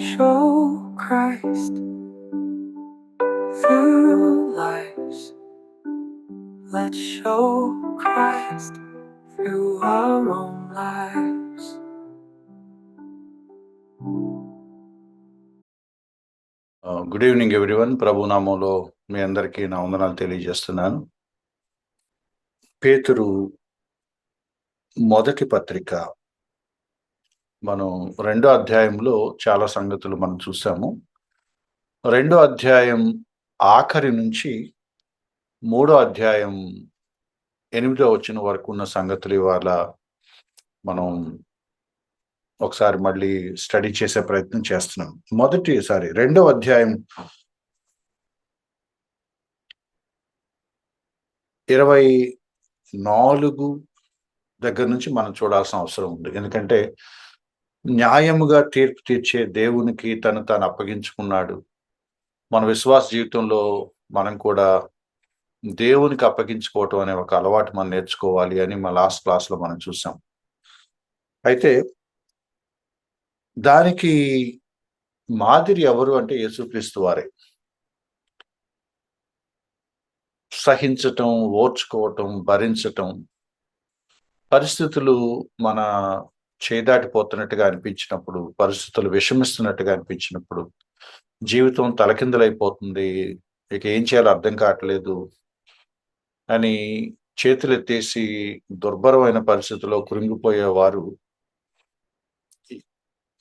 Show Christ through lives. Let's show Christ through our own lives. Good evening everyone. ప్రభు నామంలో మీ అందరికీ నా వందనాలు తెలియజేస్తున్నాను. పేతురు మొదటి పత్రిక మనం 2వ అధ్యాయంలో చాలా సంగతులు మనం చూసాము. 2వ అధ్యాయం ఆఖరి నుంచి 3వ అధ్యాయం 8వ వచనం వరకు ఉన్న సంగతులు ఇవాళ మనం ఒకసారి మళ్ళీ స్టడీ చేసే ప్రయత్నం చేస్తున్నాం. 2వ అధ్యాయం 24 దగ్గర నుంచి మనం చూడాల్సిన అవసరం ఉంది. ఎందుకంటే న్యాయముగా తీర్పు తీర్చే దేవునికి తను తాను అప్పగించుకున్నాడు. మన విశ్వాస జీవితంలో మనం కూడా దేవునికి అప్పగించుకోవటం అనే ఒక అలవాటు మనం నేర్చుకోవాలి అని మా లాస్ట్ క్లాస్లో మనం చూసాం. అయితే దానికి మాదిరి ఎవరు అంటే యేసుక్రీస్తు వారే. సహించటం, ఓర్చుకోవటం, భరించటం, పరిస్థితులు మన చేదాటిపోతున్నట్టుగా అనిపించినప్పుడు, పరిస్థితులు విషమిస్తున్నట్టుగా అనిపించినప్పుడు, జీవితం తలకిందులైపోతుంది, ఇక ఏం చేయాలో అర్థం కావట్లేదు అని చేతులెత్తేసి దుర్భరమైన పరిస్థితిలో కృంగిపోయేవారు,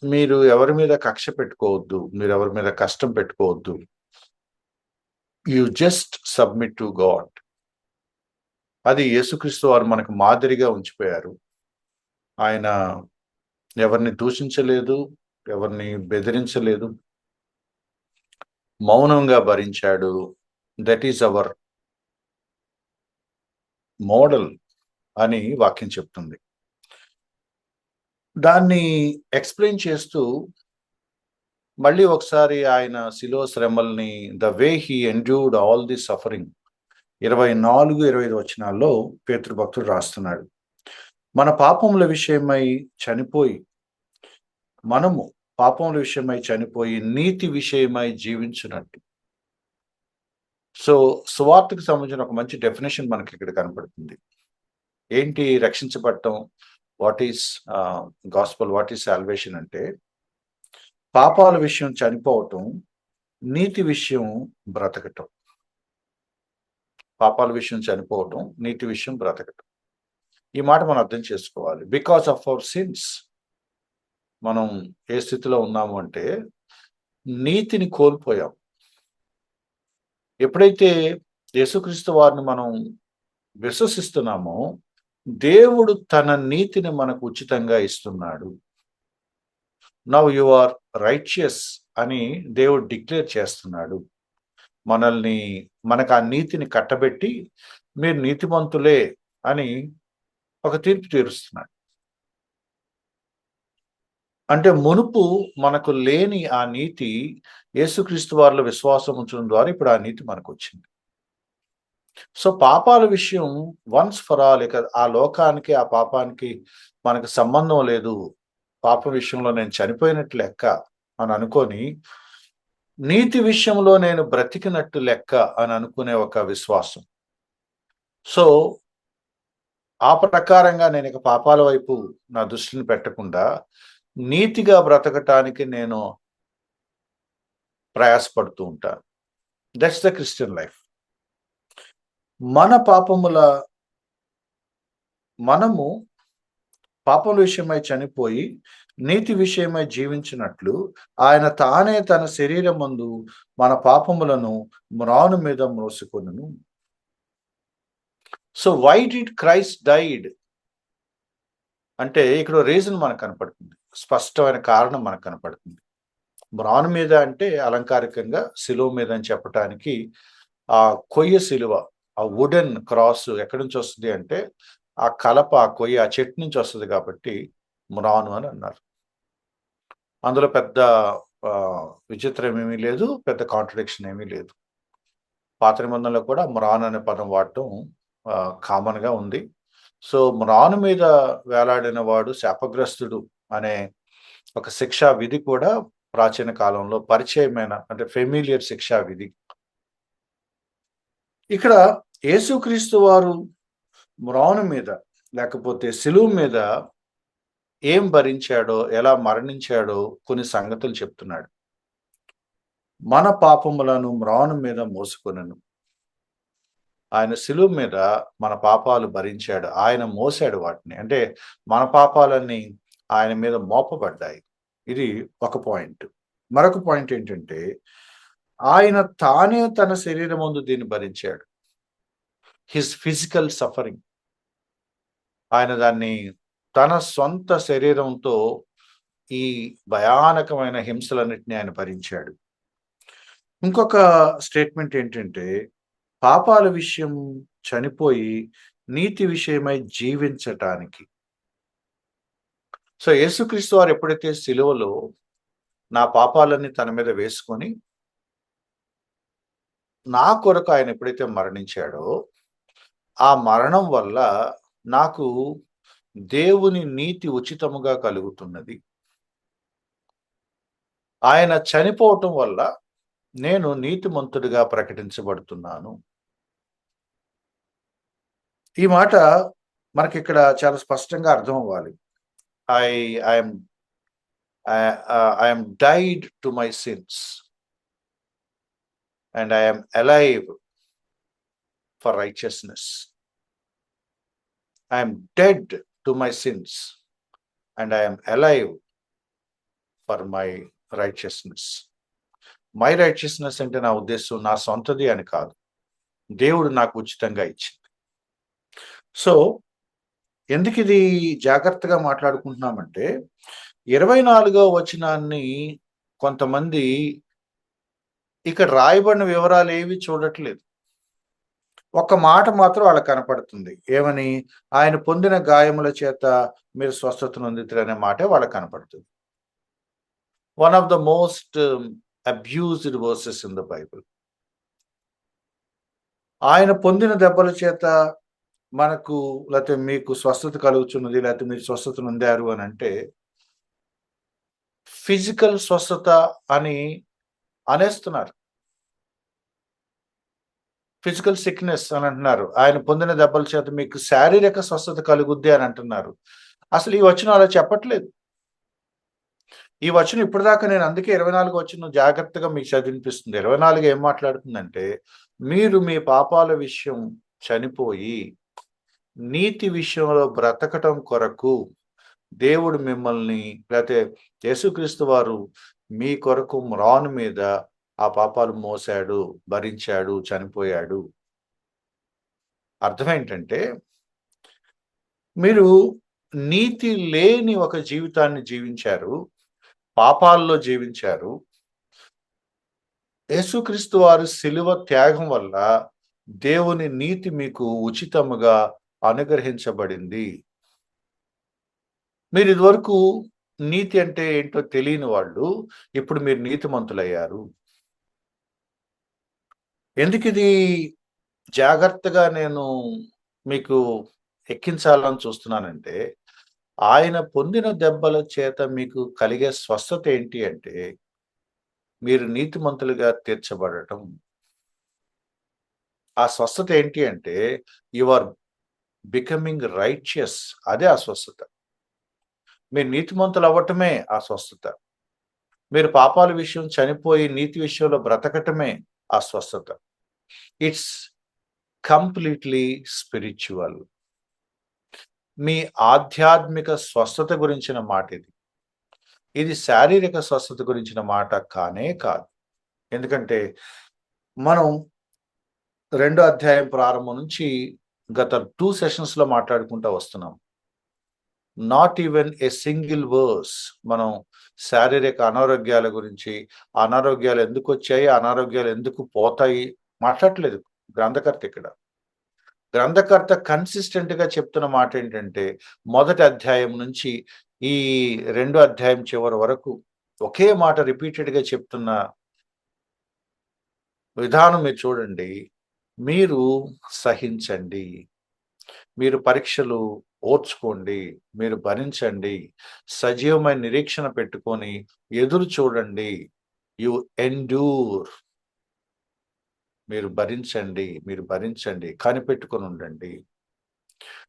మీరు ఎవరి మీద కక్ష పెట్టుకోవద్దు, మీరు ఎవరి మీద కష్టం పెట్టుకోవద్దు. You just submit to God. అది యేసుక్రీస్తు వారు మనకు మాదిరిగా ఉంచిపోయారు. ఆయన ఎవరిని దూషించలేదు, ఎవరిని బెదిరించలేదు, మౌనంగా భరించాడు. దట్ ఈస్ అవర్ మోడల్ అని వాక్యం చెప్తుంది. దాన్ని ఎక్స్ప్లెయిన్ చేస్తూ మళ్ళీ ఒకసారి ఆయన శిలువ శ్రమల్ని, the way he endured all the suffering, 24-25 వచనాల్లో పేతురు భక్తుడు రాస్తున్నాడు. మన పాపముల విషయమై చనిపోయి, మనము పాపముల విషయమై చనిపోయి నీతి విషయమై జీవించినట్టు. సో సువార్తకు సంబంధించిన ఒక మంచి డెఫినేషన్ మనకి ఇక్కడ కనపడుతుంది. ఏంటి రక్షించబడటం? What is gospel, what is salvation అంటే పాపాల విషయం చనిపోవటం, నీతి విషయం బ్రతకటం. పాపాల విషయం చనిపోవటం, నీతి విషయం బ్రతకటం. ఈ మాట మనం అర్థం చేసుకోవాలి. బికాస్ ఆఫ్ అవర్ సిన్స్ మనం ఏ స్థితిలో ఉన్నాము అంటే నీతిని కోల్పోయాం. ఎప్పుడైతే యేసుక్రీస్తు వారిని మనం విశ్వసిస్తున్నామో దేవుడు తన నీతిని మనకు ఉచితంగా ఇస్తున్నాడు. నౌ యు ఆర్ రైచియస్ అని దేవుడు డిక్లేర్ చేస్తున్నాడు. మనకు ఆ నీతిని కట్టబెట్టి మీరు నీతిమంతులే అని ఒక తీర్పు తీరుస్తున్నాడు. అంటే మునుపు మనకు లేని ఆ నీతి యేసుక్రీస్తు వారిలో విశ్వాసం ఉంచడం ద్వారా ఇప్పుడు ఆ నీతి మనకు వచ్చింది. సో పాపాల విషయం వన్స్ ఫర్ ఆల్, ఇక ఆ లోకానికి ఆ పాపానికి మనకు సంబంధం లేదు, పాప విషయంలో నేను చనిపోయినట్టు లెక్క అని అనుకొని నీతి విషయంలో నేను బ్రతికినట్టు లెక్క అని అనుకునే ఒక విశ్వాసం. సో ఆ ప్రకారంగా నేను ఇక పాపాల వైపు నా దృష్టిని పెట్టకుండా నీతిగా బ్రతకటానికి నేను ప్రయాసపడుతూ ఉంటాను. That's the Christian life. మనము పాపం విషయమై చనిపోయి నీతి విషయమై జీవించినట్లు ఆయన తానే తన శరీరమందు మన పాపములను మ్రాను మీద మోసుకొనును. So why did Christ died అంటే ఇక్కడ రీజన్ మనకు కనపడుతుంది, స్పష్టమైన కారణం మనకు కనపడుతుంది. మ్రాను మీద అంటే అలంకారికంగా శిలువ మీద అని చెప్పటానికి ఆ కొయ్య శిలువ, ఆ వుడెన్ క్రాస్ ఎక్కడి నుంచి వస్తుంది అంటే ఆ కలప, ఆ కొయ్య, ఆ చెట్టు నుంచి వస్తుంది కాబట్టి మ్రాను అని అన్నారు. అందులో పెద్ద విచిత్రం ఏమీ లేదు, పెద్ద కాంట్రడిక్షన్ ఏమీ లేదు. పాత నిబంధనలో కూడా మ్రాను అనే పదం వాడటం కామన్గా ఉంది. సో మ్రాను మీద వేలాడిన వాడు శాపగ్రస్తుడు అనే ఒక శిక్షా విధి కూడా ప్రాచీన కాలంలో పరిచయమైన అంటే ఫెమిలియర్ శిక్షా విధి. ఇక్కడ యేసుక్రీస్తు వారు మ్రాను మీద లేకపోతే సిలువ మీద ఏం భరించాడో, ఎలా మరణించాడో కొన్ని సంగతులు చెప్తున్నాడు. మన పాపములను మ్రాను మీద మోసుకొనెను. ఆయన సిలువ మీద మన పాపాలు భరించాడు. ఆయన మోసాడు వాటిని. అంటే మన పాపాలన్నీ ఆయన మీద మోపబడ్డాయి. ఇది ఒక పాయింట్. మరొక పాయింట్ ఏంటంటే, ఆయన తానే తన శరీరమందు దీన్ని భరించాడు. His physical suffering. ఆయన దాన్ని తన సొంత శరీరంతో ఈ భయానకమైన హింసలన్నిటిని ఆయన భరించాడు. ఇంకొక స్టేట్మెంట్ ఏంటంటే, పాపాల విషయం చనిపోయి నీతి విషయమై జీవించటానికి. సో యేసుక్రీస్తు వారు ఎప్పుడైతే సిలువలో నా పాపాలన్నీ తన మీద వేసుకొని నా కొరకు ఆయన ఎప్పుడైతే మరణించాడో, ఆ మరణం వల్ల నాకు దేవుని నీతి ఉచితముగా కలుగుతున్నది. ఆయన చనిపోవటం వల్ల నేను నీతిమంతుడిగా ప్రకటించబడుతున్నాను. ఈ మాట మనకిక్కడ చాలా స్పష్టంగా అర్థం అవ్వాలి. I am died to my sins and I am alive for righteousness. I am dead to my sins and I am alive for my righteousness. My righteousness అంటే నా ఉద్దేశం నా సొంతది అని కాదు, దేవుడు నాకు ఉచితంగా ఇచ్చింది. సో ఎందుకు ఇది జాగ్రత్తగా మాట్లాడుకుంటున్నామంటే, 24వ వచనాన్ని కొంతమంది ఇక్కడ రాయబడిన వివరాలు ఏవి చూడట్లేదు. ఒక మాట మాత్రం వాళ్ళకి కనపడుతుంది. ఏమని? ఆయన పొందిన గాయముల చేత మీరు స్వస్థత నొందితురు అనే మాటే వాళ్ళకి కనపడుతుంది. One of the most abused verses in the Bible. ఆయన పొందిన దెబ్బల చేత మనకు లేకపోతే మీకు స్వస్థత కలుగుతున్నది, లేకపోతే మీరు స్వస్థత నొందారు అని అంటే ఫిజికల్ స్వస్థత అని అనేస్తున్నారు. ఫిజికల్ సిక్నెస్ అని అంటున్నారు. ఆయన పొందిన దెబ్బల చేత మీకు శారీరక స్వస్థత కలుగుద్ది అని అంటున్నారు. అసలు ఈ వచనం అలా చెప్పట్లేదు. ఈ వచనం ఇప్పటిదాకా నేను అందుకే 24 వచనం జాగ్రత్తగా మీకు చదివినిపిస్తుంది. 24 ఏం మాట్లాడుతుందంటే, మీరు మీ పాపాల విషయం చనిపోయి నీతి విషయంలో బ్రతకటం కొరకు దేవుడు మిమ్మల్ని లేకపోతే యేసుక్రీస్తు వారు మీ కొరకు మ్రాను మీద ఆ పాపాలు మోసాడు, భరించాడు, చనిపోయాడు. అర్థం ఏంటంటే, మీరు నీతి లేని ఒక జీవితాన్ని జీవించారు, పాపాల్లో జీవించారు. యేసుక్రీస్తు వారు సిలువ త్యాగం వల్ల దేవుని నీతి మీకు ఉచితముగా అనుగ్రహించబడింది. మీరు ఇదివరకు నీతి అంటే ఏంటో తెలియని వాళ్ళు ఇప్పుడు మీరు నీతిమంతులయ్యారు. ఎందుకు ఇది జాగ్రత్తగా నేను మీకు ఎక్కించాలని చూస్తున్నానంటే, ఆయన పొందిన దెబ్బల చేత మీకు కలిగే స్వస్థత ఏంటి అంటే, మీరు నీతిమంతులుగా తీర్చబడటం. ఆ స్వస్థత ఏంటి అంటే, యు ఆర్ బికమింగ్ రైచియస్. అదే ఆ స్వస్థత. మీరు నీతిమంతులు అవ్వటమే ఆ స్వస్థత. మీరు పాపాల విషయం చనిపోయి నీతి విషయంలో బ్రతకటమే ఆ స్వస్థత. It's completely spiritual. మీ ఆధ్యాత్మిక స్వస్థత గురించిన మాట ఇది. ఇది శారీరక స్వస్థత గురించిన మాట కానే కాదు. ఎందుకంటే మనం 2వ అధ్యాయం ప్రారంభం నుంచి గత 2 సెషన్స్లో మాట్లాడుకుంటూ వస్తున్నాం. Not even a single verse మనం శారీరక అనారోగ్యాల గురించి, అనారోగ్యాలు ఎందుకు వచ్చాయి, అనారోగ్యాలు ఎందుకు పోతాయి మాట్లాడట్లేదు గ్రంథకర్త. ఇక్కడ గ్రంథకర్త కన్సిస్టెంట్ గా చెప్తున్న మాట ఏంటంటే, మొదటి అధ్యాయం నుంచి ఈ 2వ అధ్యాయం చివరి వరకు ఒకే మాట రిపీటెడ్ గా చెప్తున్న విధానం మీరు చూడండి. మీరు సహించండి, మీరు పరీక్షలు ఓర్చుకోండి, మీరు భరించండి, సజీవమైన నిరీక్షణ పెట్టుకొని ఎదురు చూడండి. You endure. మీరు భరించండి, కనిపెట్టుకొని ఉండండి.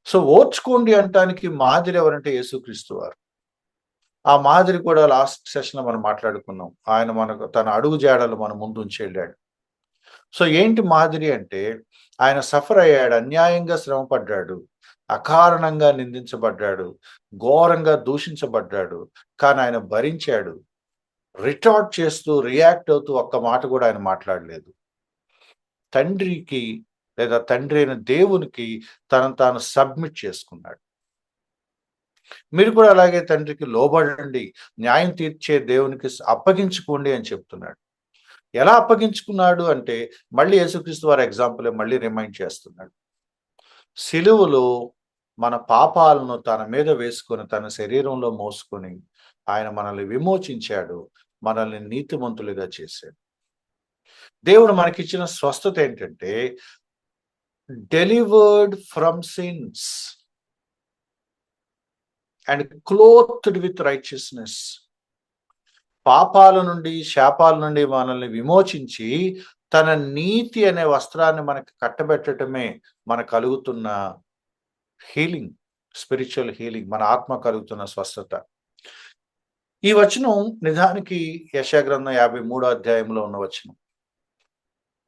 సో ఓర్చుకోండి అంటానికి మాదిరి ఎవరంటే యేసుక్రీస్తు వారు. ఆ మాదిరి కూడా లాస్ట్ సెషన్‌లో మనం మాట్లాడుకున్నాం. ఆయన మనకు తన అడుగు జాడలు మన ముందుంచి వెళ్ళాడు. సో ఏంటి మాదిరి అంటే, ఆయన సఫర్ అయ్యాడు, అన్యాయంగా శ్రమ పడ్డాడు, అకారణంగా నిందించబడ్డాడు, ఘోరంగా దూషించబడ్డాడు. కానీ ఆయన భరించాడు. రిటార్ట్ చేస్తూ, రియాక్ట్ అవుతూ ఒక్క మాట కూడా ఆయన మాట్లాడలేదు. తండ్రికి లేదా తండ్రి అయిన దేవునికి తనను తాను సబ్మిట్ చేసుకున్నాడు. మీరు కూడా అలాగే తండ్రికి లోబడండి, న్యాయం తీర్చే దేవునికి అప్పగించుకోండి అని చెప్తున్నాడు. ఎలా అప్పగించుకున్నాడు అంటే, మళ్ళీ యేసుక్రీస్తు వారి ఎగ్జాంపులే మళ్ళీ రిమైండ్ చేస్తున్నాడు. సిలువలో మన పాపాలను తన మీద వేసుకొని, తన శరీరంలో మోసుకొని ఆయన మనల్ని విమోచించాడు, మనల్ని నీతిమంతులుగా చేశాడు. దేవుడు మనకిచ్చిన స్వస్థత ఏంటంటే, delivered from sins and clothed with righteousness. పాపాల నుండి, శాపాల నుండి మనల్ని విమోచించి తన నీతి అనే వస్త్రాన్ని మనకి కట్టబెట్టడమే మనకు కలుగుతున్న హీలింగ్, స్పిరిచువల్ హీలింగ్, మన ఆత్మ కలుగుతున్న స్వస్థత. ఈ వచనం నిజానికి యెషయా గ్రంథం 53వ అధ్యాయంలో ఉన్న వచనం.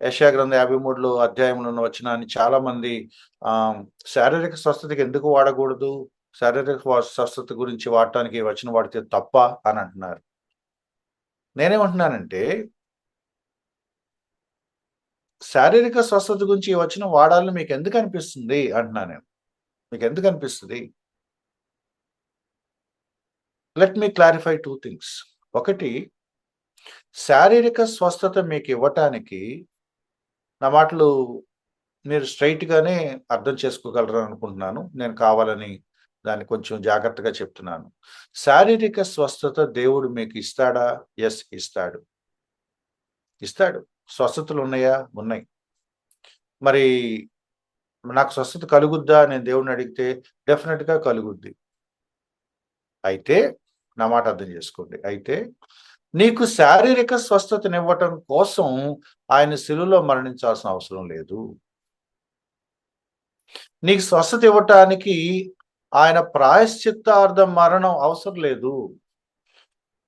యెషయా గ్రంథం 53లో అధ్యాయంలో ఉన్న వచనాన్ని చాలా మంది శారీరక స్వస్థతకి ఎందుకు వాడకూడదు, శారీరక స్వస్థత గురించి వాడటానికి ఈ వచనం వాడితే తప్ప అని అంటున్నారు. నేనేమంటున్నానంటే, శారీరక స్వస్థత గురించి ఈ వచనం వాడాలని మీకు ఎందుకు అనిపిస్తుంది అంటున్నా నేను. మీకు ఎందుకు అనిపిస్తుంది? Let me clarify 2 things. ఒకటి, శారీరక స్వస్థత మీకు ఇవ్వటానికి నా మాటలు మీరు స్ట్రైట్‌గానే అర్థం చేసుకోగలరని అనుకుంటున్నాను. నేను కావాలని దాన్ని కొంచెం జాగ్రత్తగా చెప్తున్నాను. శారీరక స్వస్థత దేవుడు మీకు ఇస్తాడా? యెస్, ఇస్తాడు. ఇస్తాడు. స్వస్థతలు ఉన్నాయా? ఉన్నాయి. మరి నాకు స్వస్థత కలుగుద్దా? నేను దేవుడిని అడిగితే డెఫినిట్‌గా కలుగుద్ది. అయితే నా మాట అర్థం చేసుకోండి. అయితే నీకు శారీరక స్వస్థతనివ్వటం కోసం ఆయన శిలువలో మరణించాల్సిన అవసరం లేదు. నీకు స్వస్థత ఇవ్వటానికి ఆయన ప్రాయశ్చిత్తార్థ మరణం అవసరం లేదు.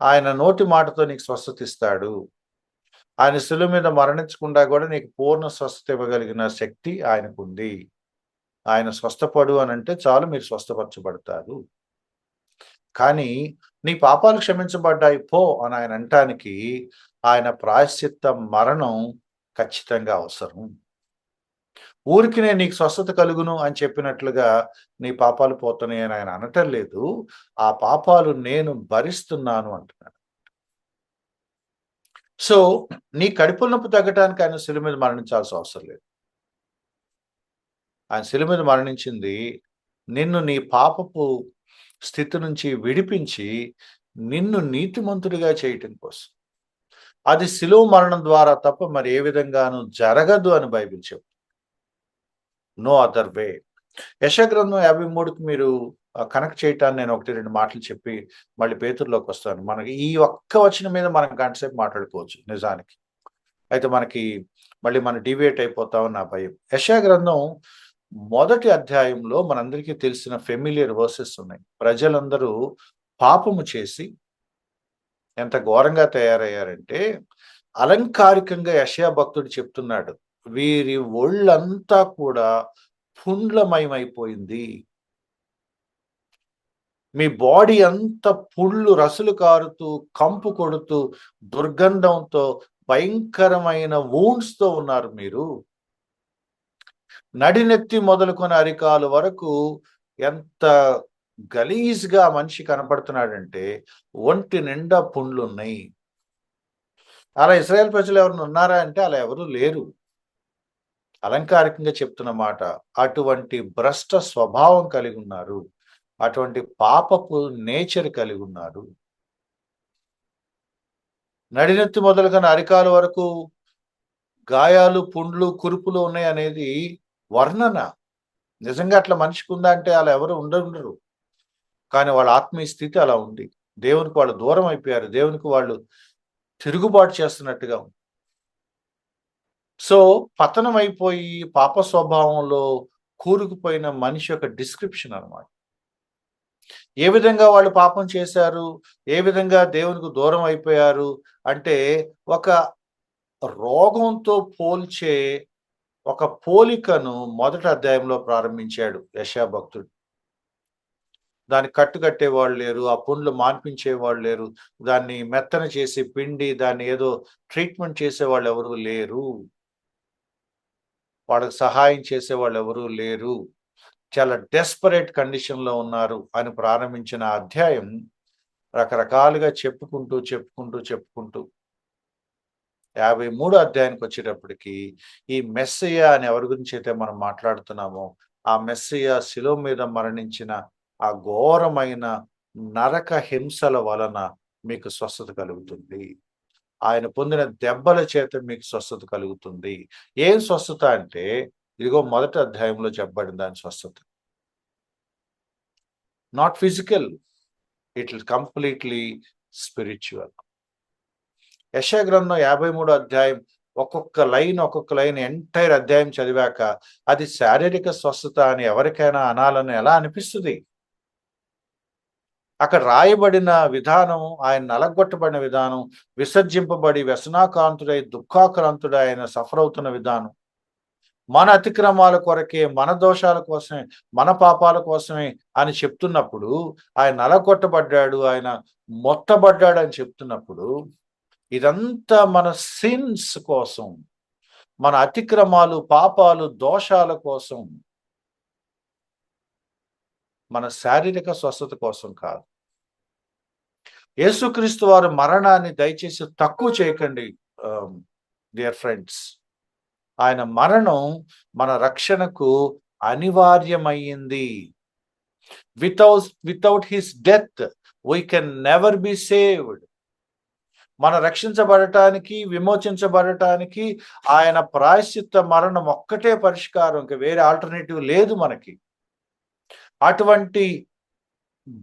ఆయన నోటి మాటతో నీకు స్వస్థత ఇస్తాడు. ఆయన శిలువ మీద మరణించకుండా కూడా నీకు పూర్ణ స్వస్థత ఇవ్వగలిగిన శక్తి ఆయనకుంది. ఆయన స్వస్థపడు అనంటే చాలు, మీరు స్వస్థపరచబడతారు. కానీ నీ పాపాలు క్షమించబడ్డాయి పో అని ఆయన అంటానికి ఆయన ప్రాయశ్చిత్త మరణం ఖచ్చితంగా అవసరం. ఊరికినే నీకు స్వస్థత కలుగును అని చెప్పినట్లుగా నీ పాపాలు పోతున్నాయి అని ఆయన అనటం లేదు. ఆ పాపాలు నేను భరిస్తున్నాను అంటున్నాడు. సో నీ కడుపుల నొప్పి తగ్గటానికి ఆయన శిలువ మీద మరణించాల్సిన అవసరం లేదు. ఆయన శిలువ మీద మరణించింది నిన్ను నీ పాపపు స్థితి నుంచి విడిపించి నిన్ను నీతిమంతుడిగా చేయటం కోసం. అది శిలువ మరణం ద్వారా తప్ప మరి ఏ విధంగానూ జరగదు అని బైబిల్ చెప్తుంది. No other way. యెషయా గ్రంథం 53కి మీరు కనెక్ట్ చేయటాన్ని నేను 1-2 మాటలు చెప్పి మళ్ళీ పేతురులోకి వస్తాను. మనకి ఈ ఒక్క వచనం మీద మనం గంట సేపు మాట్లాడుకోవచ్చు నిజానికి. అయితే మనకి మళ్ళీ మనం డీవియేట్ అయిపోతామని నా భయం. యెషయా గ్రంథం మొదటి అధ్యాయంలో మనందరికీ తెలిసిన ఫెమిలియర్ వర్సెస్ ఉన్నాయి. ప్రజలందరూ పాపము చేసి ఎంత ఘోరంగా తయారయ్యారంటే, అలంకారికంగా యెషయా భక్తుడు చెప్తున్నాడు, వీరి ఒళ్ళంతా కూడా పుండ్లమయమైపోయింది. మీ బాడీ అంతా పుళ్ళు రసులు కారుతూ, కంపు కొడుతూ, దుర్గంధంతో, భయంకరమైన వూండ్స్‌తో ఉన్నారు మీరు. నడినెత్తి మొదలుకొని అరికాలు వరకు ఎంత గలీజ్‌గా మనిషి కనపడుతున్నాడంటే ఒంటి నిండా పుండ్లున్నాయి. అలా ఇశ్రాయేల్ ప్రజలు ఎవరైనా ఉన్నారా అంటే అలా ఎవరు లేరు. అలంకారికంగా చెప్తున్న మాట. అటువంటి భ్రష్ట స్వభావం కలిగి ఉన్నారు. అటువంటి పాపపు నేచర్ కలిగి ఉన్నారు. నడినెత్తి మొదలుకొని అరికాలు వరకు గాయాలు, పుండ్లు, కురుపులు ఉన్నాయి అనేది వర్ణన. నిజంగా అట్లా మనిషికి ఉందా అంటే అలా ఎవరు ఉండరు. కానీ వాళ్ళ ఆత్మీయ స్థితి అలా ఉంది. దేవునికి వాళ్ళు దూరం అయిపోయారు. దేవునికి వాళ్ళు తిరుగుబాటు చేస్తున్నట్టుగా ఉంది. సో, పతనం అయిపోయి పాప స్వభావంలో కూరుకుపోయిన మనిషి యొక్క డిస్క్రిప్షన్ అన్నమాట. ఏ విధంగా వాళ్ళు పాపం చేశారు? ఏ విధంగా దేవునికి దూరం అయిపోయారు? అంటే ఒక రోగంతో పోల్చే ఒక పోలికను మొదటి అధ్యాయంలో ప్రారంభించాడు యెషయా భక్తుడు. దానికి కట్టేవాళ్ళు లేరు. ఆ పుండ్లు మాన్పించేవాళ్ళు లేరు. దాన్ని మెత్తన చేసి పిండి దాన్ని ఏదో ట్రీట్మెంట్ చేసేవాళ్ళు ఎవరు లేరు. వాళ్ళకి సహాయం చేసేవాళ్ళు ఎవరు లేరు. చాలా డెస్పరేట్ కండిషన్‌లో ఉన్నారు అని ప్రారంభించిన అధ్యాయం రకరకాలుగా చెప్పుకుంటూ 53 అధ్యాయానికొచ్చేటప్పటికి ఈ మెస్సీయ అని ఎవరి గురించైతే మనం మాట్లాడుతున్నామో, ఆ మెస్సీయ శిలువ మీద మరణించిన ఆ ఘోరమైన నరక హింసల వలన మీకు స్వస్థత కలుగుతుంది. ఆయన పొందిన దెబ్బల చేత మీకు స్వస్థత కలుగుతుంది. ఏం స్వస్థత అంటే, ఇదిగో మొదటి అధ్యాయంలో చెప్పబడిన దాని స్వస్థత. Not physical. It is completely spiritual. యెషయా గ్రంథం 53 అధ్యాయం ఒక్కొక్క లైన్ ఎంటైర్ అధ్యాయం చదివాక అది శారీరక స్వస్థత అని ఎవరికైనా అనాలని ఎలా అనిపిస్తది? అక్కడ రాయబడిన విధానం, ఆయన నలగొట్టబడిన విధానం, విసర్జింపబడి వ్యసనాక్రాంతుడై, దుఃఖాక్రాంతుడై ఆయన సఫర్ అవుతున్న విధానం, మన అతిక్రమాల కొరకే, మన దోషాల కోసమే, మన పాపాల కోసమే అని చెప్తున్నప్పుడు, ఆయన నలగొట్టబడ్డాడు, ఆయన మొత్తబడ్డాడు అని చెప్తున్నప్పుడు, ఇదంతా మన సిన్స్ కోసం, మన అతిక్రమాలు, పాపాలు, దోషాల కోసం, మన శారీరక స్వస్థత కోసం కాదు. యేసుక్రీస్తు వారి మరణాన్ని దయచేసి తక్కువ చేయకండి డియర్ ఫ్రెండ్స్. ఆయన మరణం మన రక్షణకు అనివార్యమయ్యింది. Without his death we can never be saved. మన రక్షించబడటానికి, విమోచించబడటానికి ఆయన ప్రాయశ్చిత్త మరణం ఒక్కటే పరిష్కారం. ఇంక వేరే ఆల్టర్నేటివ్ లేదు మనకి. అటువంటి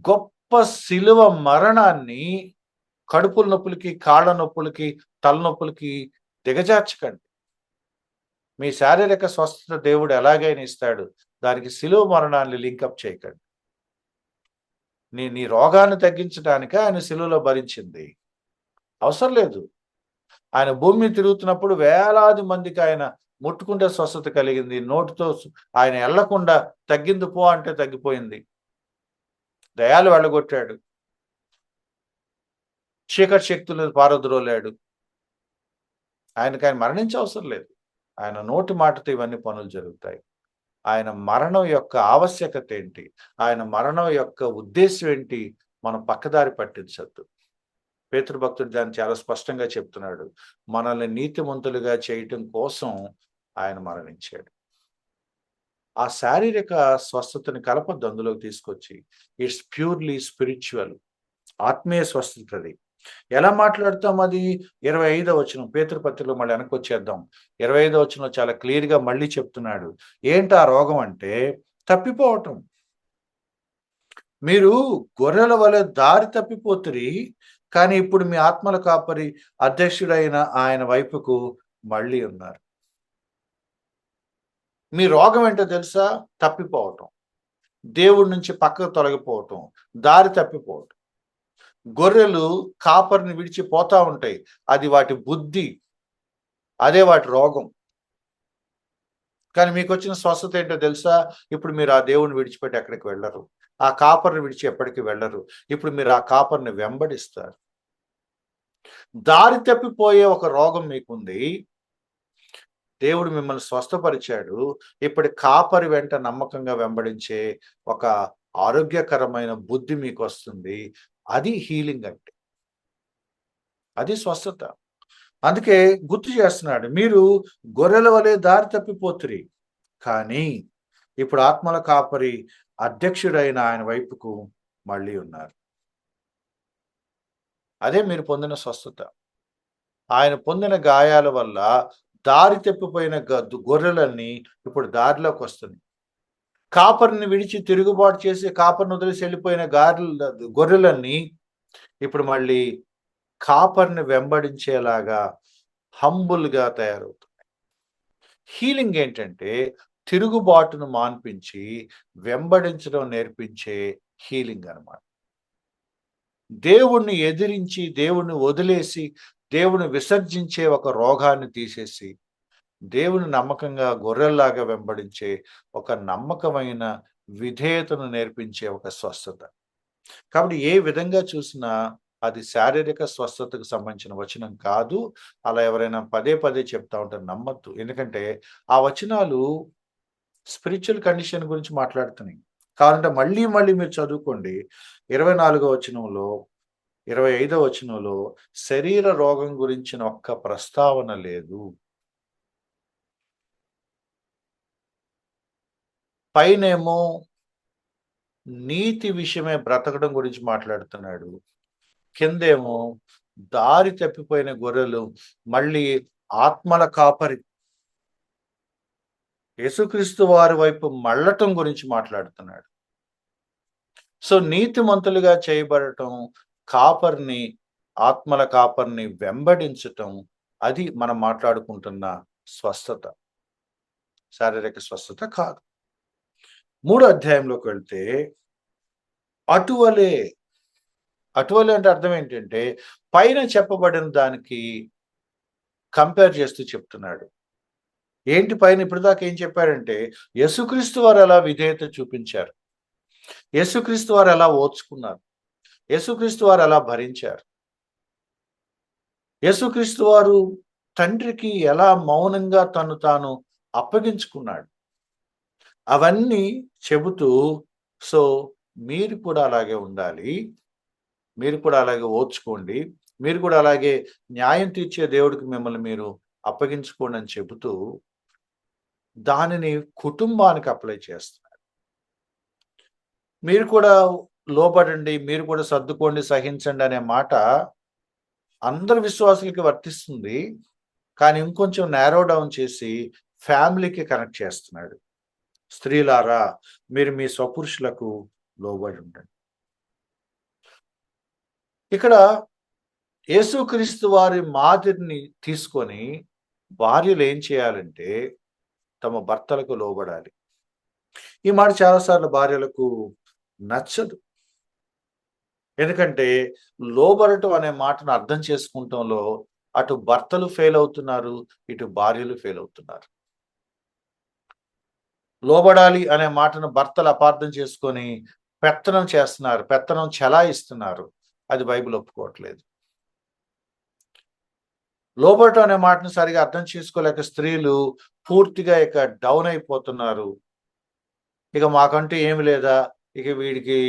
గొప్ప శిలువ మరణాన్ని కడుపుల నొప్పులకి, కాళ్ళ నొప్పులకి, తలనొప్పులకి దిగజార్చకండి. మీ శారీరక స్వస్థత దేవుడు ఎలాగైనా ఇస్తాడు. దానికి శిలువ మరణాన్ని లింకప్ చేయకండి. నీ రోగాన్ని తగ్గించడానికే ఆయన శిలువలో భరించింది. అవసరం లేదు. ఆయన భూమి మీద తిరుగుతున్నప్పుడు వేలాది మందికి ఆయన ముట్టుకుంటే స్వస్థత కలిగింది. నోటితో ఆయన ఎళ్ళకుండా తగ్గింది పో అంటే తగ్గిపోయింది. దయ్యాలు వెళ్ళగొట్టాడు. చీకటి శక్తులను పారద్రోలాడు. ఆయన మరణించే అవసరం లేదు. ఆయన నోటి మాటతో ఇవన్నీ పనులు జరుగుతాయి. ఆయన మరణం యొక్క ఆవశ్యకత ఏంటి? ఆయన మరణం యొక్క ఉద్దేశ్యం ఏంటి? మనం పక్కదారి పట్టించొద్దు. పేతురు భక్తుడు దాన్ని చాలా స్పష్టంగా చెప్తున్నాడు. మనల్ని నీతిమంతులుగా చేయటం కోసం ఆయన మరణించాడు. ఆ శారీరక స్వస్థతని కలపొద్దు అందులోకి తీసుకొచ్చి. It's purely spiritual. ఆత్మీయ స్వస్థత అది. ఎలా మాట్లాడుతాం అది? 25వ వచనం పేతురు పత్రికలో మళ్ళీ వెనక్కొచ్చేద్దాం. 25వ వచనంలో చాలా క్లియర్‌గా మళ్ళీ చెప్తున్నాడు. ఏంటి ఆ రోగం అంటే తప్పిపోవటం. మీరు గొర్రెల వలె దారి తప్పిపోతిరి. కానీ ఇప్పుడు మీ ఆత్మల కాపరి అధ్యక్షుడైన ఆయన వైపుకు మళ్ళీ ఉన్నారు. మీ రోగం ఏంటో తెలుసా? తప్పిపోవటం. దేవుడి నుంచి పక్కకు తొలగిపోవటం. దారి తప్పిపోవటం. గొర్రెలు కాపరిని విడిచి పోతా ఉంటాయి. అది వాటి బుద్ధి. అదే వాటి రోగం. కానీ మీకొచ్చిన స్వస్థత ఏంటో తెలుసా? ఇప్పుడు మీరు ఆ దేవుడిని విడిచిపెట్టి ఎక్కడికి వెళ్ళరు. ఆ కాపరిని విడిచి ఎప్పటికి వెళ్ళరు. ఇప్పుడు మీరు ఆ కాపరిని వెంబడిస్తారు. దారి తప్పిపోయే ఒక రోగం మీకుంది. దేవుడు మిమ్మల్ని స్వస్థపరిచాడు. ఇప్పుడు కాపరి వెంట నమ్మకంగా వెంబడించే ఒక ఆరోగ్యకరమైన బుద్ధి మీకొస్తుంది. అది హీలింగ్ అంటే. అది స్వస్థత. అందుకే గుర్తు చేస్తున్నాడు. మీరు గొర్రెల వలె దారి తప్పిపోతిరి. కానీ ఇప్పుడు ఆత్మల కాపరి అధ్యక్షుడైన ఆయన వైపుకు మళ్ళీ ఉన్నారు. అదే మీరు పొందిన స్వస్థత. ఆయన పొందిన గాయాల వల్ల దారి తప్పిపోయిన గొర్రెలన్నీ ఇప్పుడు దారిలోకి వస్తున్నాయి. కాపరిని విడిచి తిరుగుబాటు చేసి కాపరిని వదిలేసి వెళ్ళిపోయిన గొర్రెలన్నీ ఇప్పుడు మళ్ళీ కాపరిని వెంబడించేలాగా హంబుల్గా తయారవుతుంది. హీలింగ్ ఏంటంటే తిరుగుబాటును మాన్పించి వెంబడించడం నేర్పించే హీలింగ్ అన్నమాట. దేవుణ్ణి ఎదిరించి దేవుణ్ణి వదిలేసి దేవుని విసర్జించే ఒక రోగాన్ని తీసేసి దేవుని నమ్మకంగా గొర్రెల్లాగా వెంబడించే ఒక నమ్మకమైన విధేయతను నేర్పించే ఒక స్వస్థత. కాబట్టి ఏ విధంగా చూసినా అది శారీరక స్వస్థతకు సంబంధించిన వచనం కాదు. అలా ఎవరైనా పదే పదే చెప్తా ఉంటారు, నమ్మద్దు. ఎందుకంటే ఆ వచనాలు స్పిరిచువల్ కండిషన్ గురించి మాట్లాడుతున్నాయి. కావాలంటే మళ్ళీ మళ్ళీ మీరు చదువుకోండి. 24వ వచనంలో 25వ వచనంలో శరీర రోగం గురించిన ఒక్క ప్రస్తావన లేదు. పైనేమో నీతి విషయమే బ్రతకడం గురించి మాట్లాడుతున్నాడు. కిందేమో దారి తప్పిపోయిన గొర్రెలు మళ్ళీ ఆత్మల కాపరి యేసుక్రీస్తు వారి వైపు మళ్ళటం గురించి మాట్లాడుతున్నాడు. సో నీతిమంతులుగా చేయబడటం, కాపరిని ఆత్మల కాపరిని వెంబడించటం, అది మనం మాట్లాడుకుంటున్న స్వస్థత. శారీరక స్వస్థత కాదు. 3వ అధ్యాయంలోకి వెళ్తే అటువలే అంటే అర్థం ఏంటంటే పైన చెప్పబడిన దానికి కంపేర్ చేస్తూ చెప్తున్నాడు. ఏంటి పైన ఇప్పటిదాకా ఏం చెప్పారంటే యేసుక్రీస్తు వారు ఎలా విధేయత చూపించారు, యేసుక్రీస్తు వారు ఎలా ఓర్చుకున్నారు, యేసుక్రీస్తు వారు ఎలా భరించారు, యేసుక్రీస్తు వారు తండ్రికి ఎలా మౌనంగా తను తాను అప్పగించుకున్నాడు. అవన్నీ చెబుతూ సో మీరు కూడా అలాగే ఉండాలి, మీరు కూడా అలాగే ఓర్చుకోండి, మీరు కూడా అలాగే న్యాయం తీర్చే దేవుడికి మిమ్మల్ని మీరు అప్పగించుకోండి అని చెబుతూ దానిని కుటుంబానికి అప్లై చేస్తున్నారు. మీరు కూడా లోబడండి, మీరు కూడా సర్దుకోండి, సహించండి అనే మాట అందరు విశ్వాసులకి వర్తిస్తుంది. కానీ ఇంకొంచెం నారో డౌన్ చేసి ఫ్యామిలీకి కనెక్ట్ చేస్తున్నాడు. స్త్రీలారా మీరు మీ స్వపురుషులకు లోబడి ఉండండి. ఇక్కడ యేసుక్రీస్తు వారి మాదిరిని తీసుకొని భార్యలు ఏం చేయాలంటే తమ భర్తలకు లోబడాలి. ఈ మాట చాలాసార్లు భార్యలకు నచ్చదు. ఎందుకంటే లోబడటం అనే మాటను అర్థం చేసుకుంటంలో అటు భర్తలు ఫెయిల్ అవుతున్నారు, ఇటు భార్యలు ఫెయిల్ అవుతున్నారు. లోబడాలి అనే మాటను భర్తలు అపార్థం చేసుకొని పెత్తనం చేస్తున్నారు, పెత్తనం చెలాయిస్తున్నారు. అది బైబిల్ ఒప్పుకోవట్లేదు. లోబడటం అనే మాటను సరిగా అర్థం చేసుకోలేక స్త్రీలు పూర్తిగా ఇక డౌన్ అయిపోతున్నారు. ఇక మాకంటూ ఏమి లేదా, ఇక వీడికి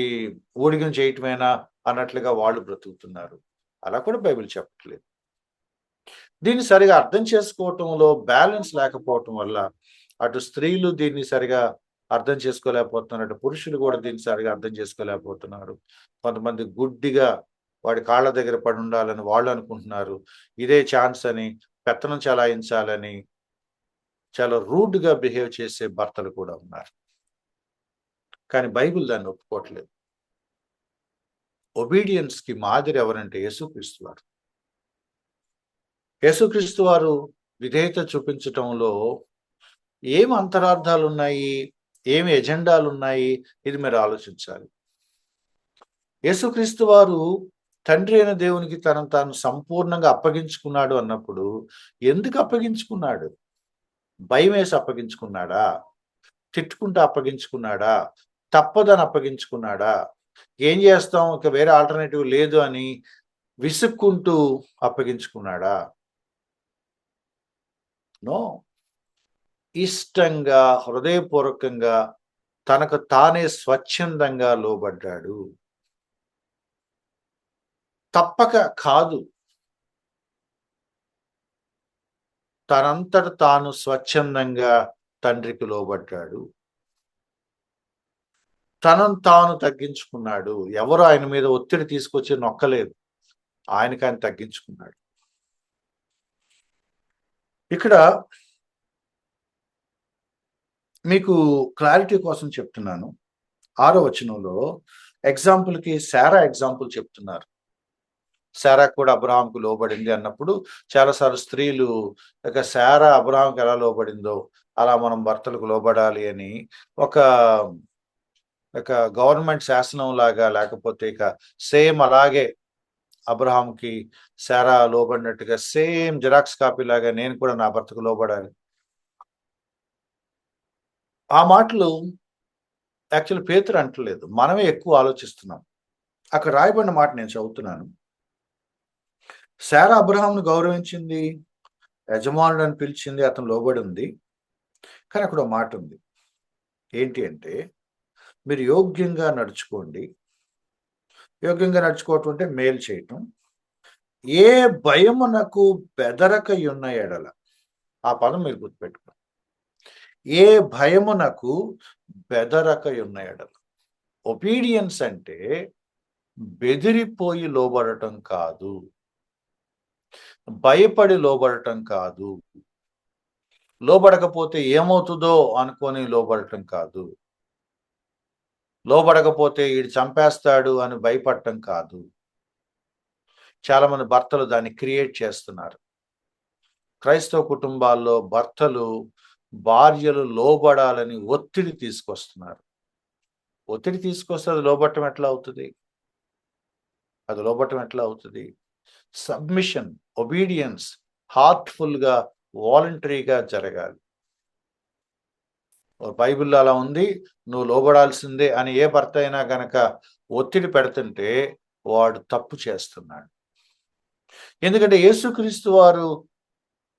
ఊడిగం చేయటమేనా అన్నట్లుగా వాళ్ళు బ్రతుకుతున్నారు. అలా కూడా బైబిల్ చెప్పట్లేదు. దీన్ని సరిగా అర్థం చేసుకోవటంలో బ్యాలెన్స్ లేకపోవటం వల్ల అటు స్త్రీలు దీన్ని సరిగా అర్థం చేసుకోలేకపోతున్నారు, అటు పురుషులు కూడా దీన్ని సరిగా అర్థం చేసుకోలేకపోతున్నారు. కొంతమంది గుడ్డిగా వాడి కాళ్ళ దగ్గర పడి ఉండాలని వాళ్ళు అనుకుంటున్నారు. ఇదే ఛాన్స్ అని పెత్తనం చలాయించాలని చాలా రూడ్గా బిహేవ్ చేసే భర్తలు కూడా ఉన్నారు. కానీ బైబిల్ దాన్ని ఒప్పుకోవట్లేదు. ఒబీడియన్స్కి మాదిరి ఎవరంటే యేసుక్రీస్తు వారు. యేసుక్రీస్తు వారు విధేయత చూపించటంలో ఏం అంతరార్థాలు ఉన్నాయి, ఏమి ఎజెండాలు ఉన్నాయి, ఇది మీరు ఆలోచించాలి. యేసుక్రీస్తు వారు తండ్రి అయిన దేవునికి తనను తాను సంపూర్ణంగా అప్పగించుకున్నాడు అన్నప్పుడు ఎందుకు అప్పగించుకున్నాడు? భయం వేసి అప్పగించుకున్నాడా? తిట్టుకుంటూ అప్పగించుకున్నాడా? తప్పదని అప్పగించుకున్నాడా? ఏం చేస్తాం, ఇక వేరే ఆల్టర్నేటివ్ లేదు అని విసుక్కుంటూ అప్పగించుకున్నాడా? నో. ఇష్టంగా, హృదయపూర్వకంగా, తనకు తానే స్వచ్ఛందంగా లోబడ్డాడు. తప్పక కాదు, తనంతట తాను స్వచ్ఛందంగా తండ్రికి లోబడ్డాడు. తనను తాను తగ్గించుకున్నాడు. ఎవరు ఆయన మీద ఒత్తిడి తీసుకొచ్చి నొక్కలేదు. ఆయనకి ఆయన తగ్గించుకున్నాడు. ఇక్కడ మీకు క్లారిటీ కోసం చెప్తున్నాను. 6వ వచనంలో ఎగ్జాంపుల్‌కి శారా ఎగ్జాంపుల్ చెప్తున్నారు. శారా కూడా అబ్రాహాంకు లోబడింది అన్నప్పుడు చాలా సార్లు స్త్రీలు ఇక శారా అబ్రాహాంకి ఎలా లోబడిందో అలా మనం భర్తలకు లోబడాలి అని ఒక ఒక గవర్నమెంట్ శాసనం లాగా, లేకపోతే ఇక సేమ్ అలాగే అబ్రాహాంకి శారా లోబడినట్టుగా సేమ్ జిరాక్స్ కాపీ లాగా నేను కూడా నా భర్తకు లోబడాలి. ఆ మాటలు యాక్చువల్లీ పేతురు అంటలేదు. మనమే ఎక్కువ ఆలోచిస్తున్నాం. అక్కడ రాయబడిన మాట నేను చదువుతున్నాను. శారా అబ్రాహామును గౌరవించింది, యజమానుడని పిలిచింది, అతను లోబడి ఉంది. కానీ అక్కడ ఒక మాట ఉంది. ఏంటి అంటే, మీరు యోగ్యంగా నడుచుకోండి. యోగ్యంగా నడుచుకోవటం అంటే మేలు చేయటం. ఏ భయమునకు బెదరకయున్న ఎడల, ఆ పదం మీరు గుర్తుపెట్టుకోండి. ఏ భయమునకు బెదరకయున్న ఎడల. ఒబీడియన్స్ అంటే బెదిరిపోయి లోబడటం కాదు. భయపడి లోబడటం కాదు. లోబడకపోతే ఏమవుతుందో అనుకొని లోబడటం కాదు. లోబడకపోతే ఈడు చంపేస్తాడు అని భయపడటం కాదు. చాలామంది భర్తలు దాన్ని క్రియేట్ చేస్తున్నారు. క్రైస్తవ కుటుంబాల్లో భర్తలు భార్యలు లోబడాలని ఒత్తిడి తీసుకొస్తున్నారు. ఒత్తిడి తీసుకొస్తే అది లోబడటం ఎట్లా అవుతుంది? అది లోబడటం ఎట్లా అవుతుంది? సబ్మిషన్, ఒబీడియన్స్ హార్ట్‌ఫుల్‌గా, వాలంటరీగా జరగాలి. బైబిల్‌లో అలా ఉంది. నువ్వు లోబడాల్సిందే అని ఏ భర్త అయినా గనక ఒత్తిడి పెడుతుంటే వాడు తప్పు చేస్తున్నాడు. ఎందుకంటే యేసుక్రీస్తు వారు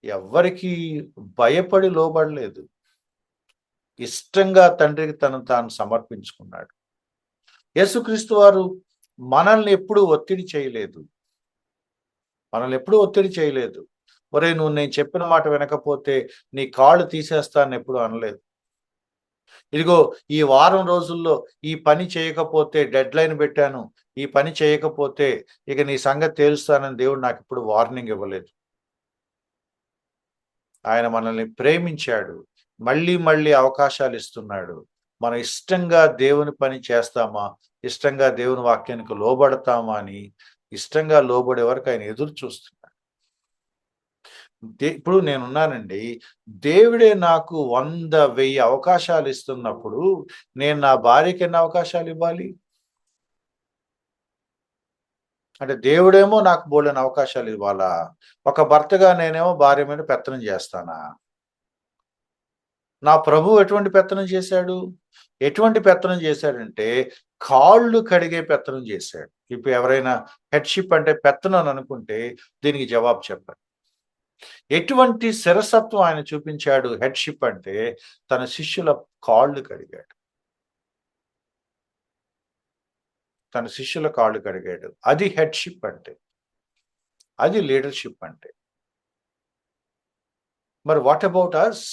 ఎవ్వరికీ భయపడి లోబడలేదు. ఇష్టంగా తండ్రికి తనను తాను సమర్పించుకున్నాడు. యేసుక్రీస్తు వారు మనల్ని ఎప్పుడూ ఒత్తిడి చేయలేదు. మనల్ని ఎప్పుడూ ఒత్తిడి చేయలేదు. ఒరేయ్! నువ్వు నేను చెప్పిన మాట వినకపోతే నీ కాళ్ళు తీసేస్తానని ఎప్పుడు అనలేదు. ఇదిగో ఈ వారం రోజుల్లో ఈ పని చేయకపోతే డెడ్‌లైన్ పెట్టాను. ఈ పని చేయకపోతే ఇక నీ సంగతి తేలుస్తానని దేవుడు నాకెప్పుడు వార్నింగ్ ఇవ్వలేదు. ఆయన మనల్ని ప్రేమించాడు. మళ్ళీ మళ్ళీ అవకాశాలు ఇస్తున్నాడు. మనం ఇష్టంగా దేవుని పని చేస్తామా? ఇష్టంగా దేవుని వాక్యానికి లోబడతామా అని ఇష్టంగా లోబడే వరకు ఆయన ఎదురు చూస్తున్నాడు. ఇప్పుడు నేనున్నానండి. దేవుడే నాకు 100, 1000 అవకాశాలు ఇస్తున్నప్పుడు నేను నా భార్యకి ఎన్ని అవకాశాలు ఇవ్వాలి? అంటే దేవుడేమో నాకు బోలెడన్ని అవకాశాలు ఇవ్వాలా? ఒక భర్తగా నేనేమో భార్య మీద పెత్తనం చేస్తానా? నా ప్రభువు ఎటువంటి పెత్తనం చేశాడు? ఎటువంటి పెత్తనం చేశాడంటే, కాళ్ళు కడిగే పెత్తనం చేశాడు. ఇప్పుడు ఎవరైనా హెడ్‌షిప్ అంటే పెత్తనం అని అనుకుంటే దీనికి జవాబు చెప్పండి. ఎటువంటి శిరసత్వం ఆయన చూపించాడు హెడ్‌షిప్ అంటే, తన శిష్యుల కాళ్ళు కడిగాడు. తన శిష్యుల కాళ్ళు కడిగాడు. అది హెడ్‌షిప్ అంటే. అది లీడర్‌షిప్ అంటే. మరి వాట్ అబౌట్ అస్?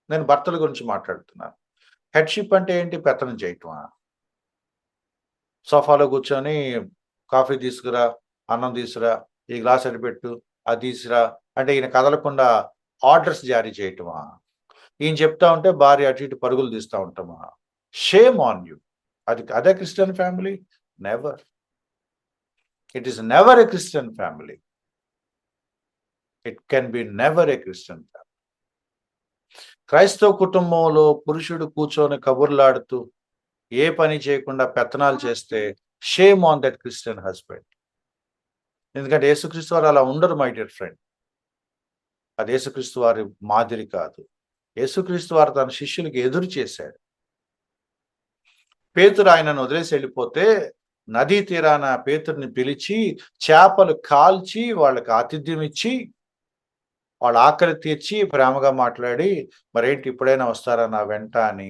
నేను భర్తల గురించి మాట్లాడుతున్నాను. హెడ్‌షిప్ అంటే ఏంటి? పెత్తనం చేయటమా? సోఫాలో కూర్చొని కాఫీ తీసుకురా, అన్నం తీసుకురా, ఈ గ్లాస్ అటుపెట్టు, అది తీసుకురా అంటే ఈయన కదలకుండా ఆర్డర్స్ జారీ చేయటమా? ఈయన చెప్తా ఉంటే భార్య అటు ఇటు పరుగులు తీస్తా ఉంటామా? Shame on you. అదే Christian family? Never. It is never a Christian family. It can be never a Christian family. క్రైస్తవ కుటుంబంలో పురుషుడు కూర్చొని కబుర్లాడుతూ ఏ పని చేయకుండా పెత్తనాలు చేస్తే shame on that Christian husband. ఎందుకంటే యేసుక్రీస్తు వారు అలా ఉండరు మై డియర్ ఫ్రెండ్. అది యేసుక్రీస్తు వారి మాదిరి కాదు. యేసుక్రీస్తు వారు తన శిష్యులకి ఎదురు చేశాడు. పేతురు ఆయనను వదిలేసి వెళ్ళిపోతే నదీ తీరాన పేతురుని పిలిచి చేపలు కాల్చి వాళ్ళకి ఆతిథ్యం ఇచ్చి వాళ్ళ ఆకలి తీర్చి ప్రేమగా మాట్లాడి మరేంటి ఇప్పుడైనా వస్తారా నా వెంట అని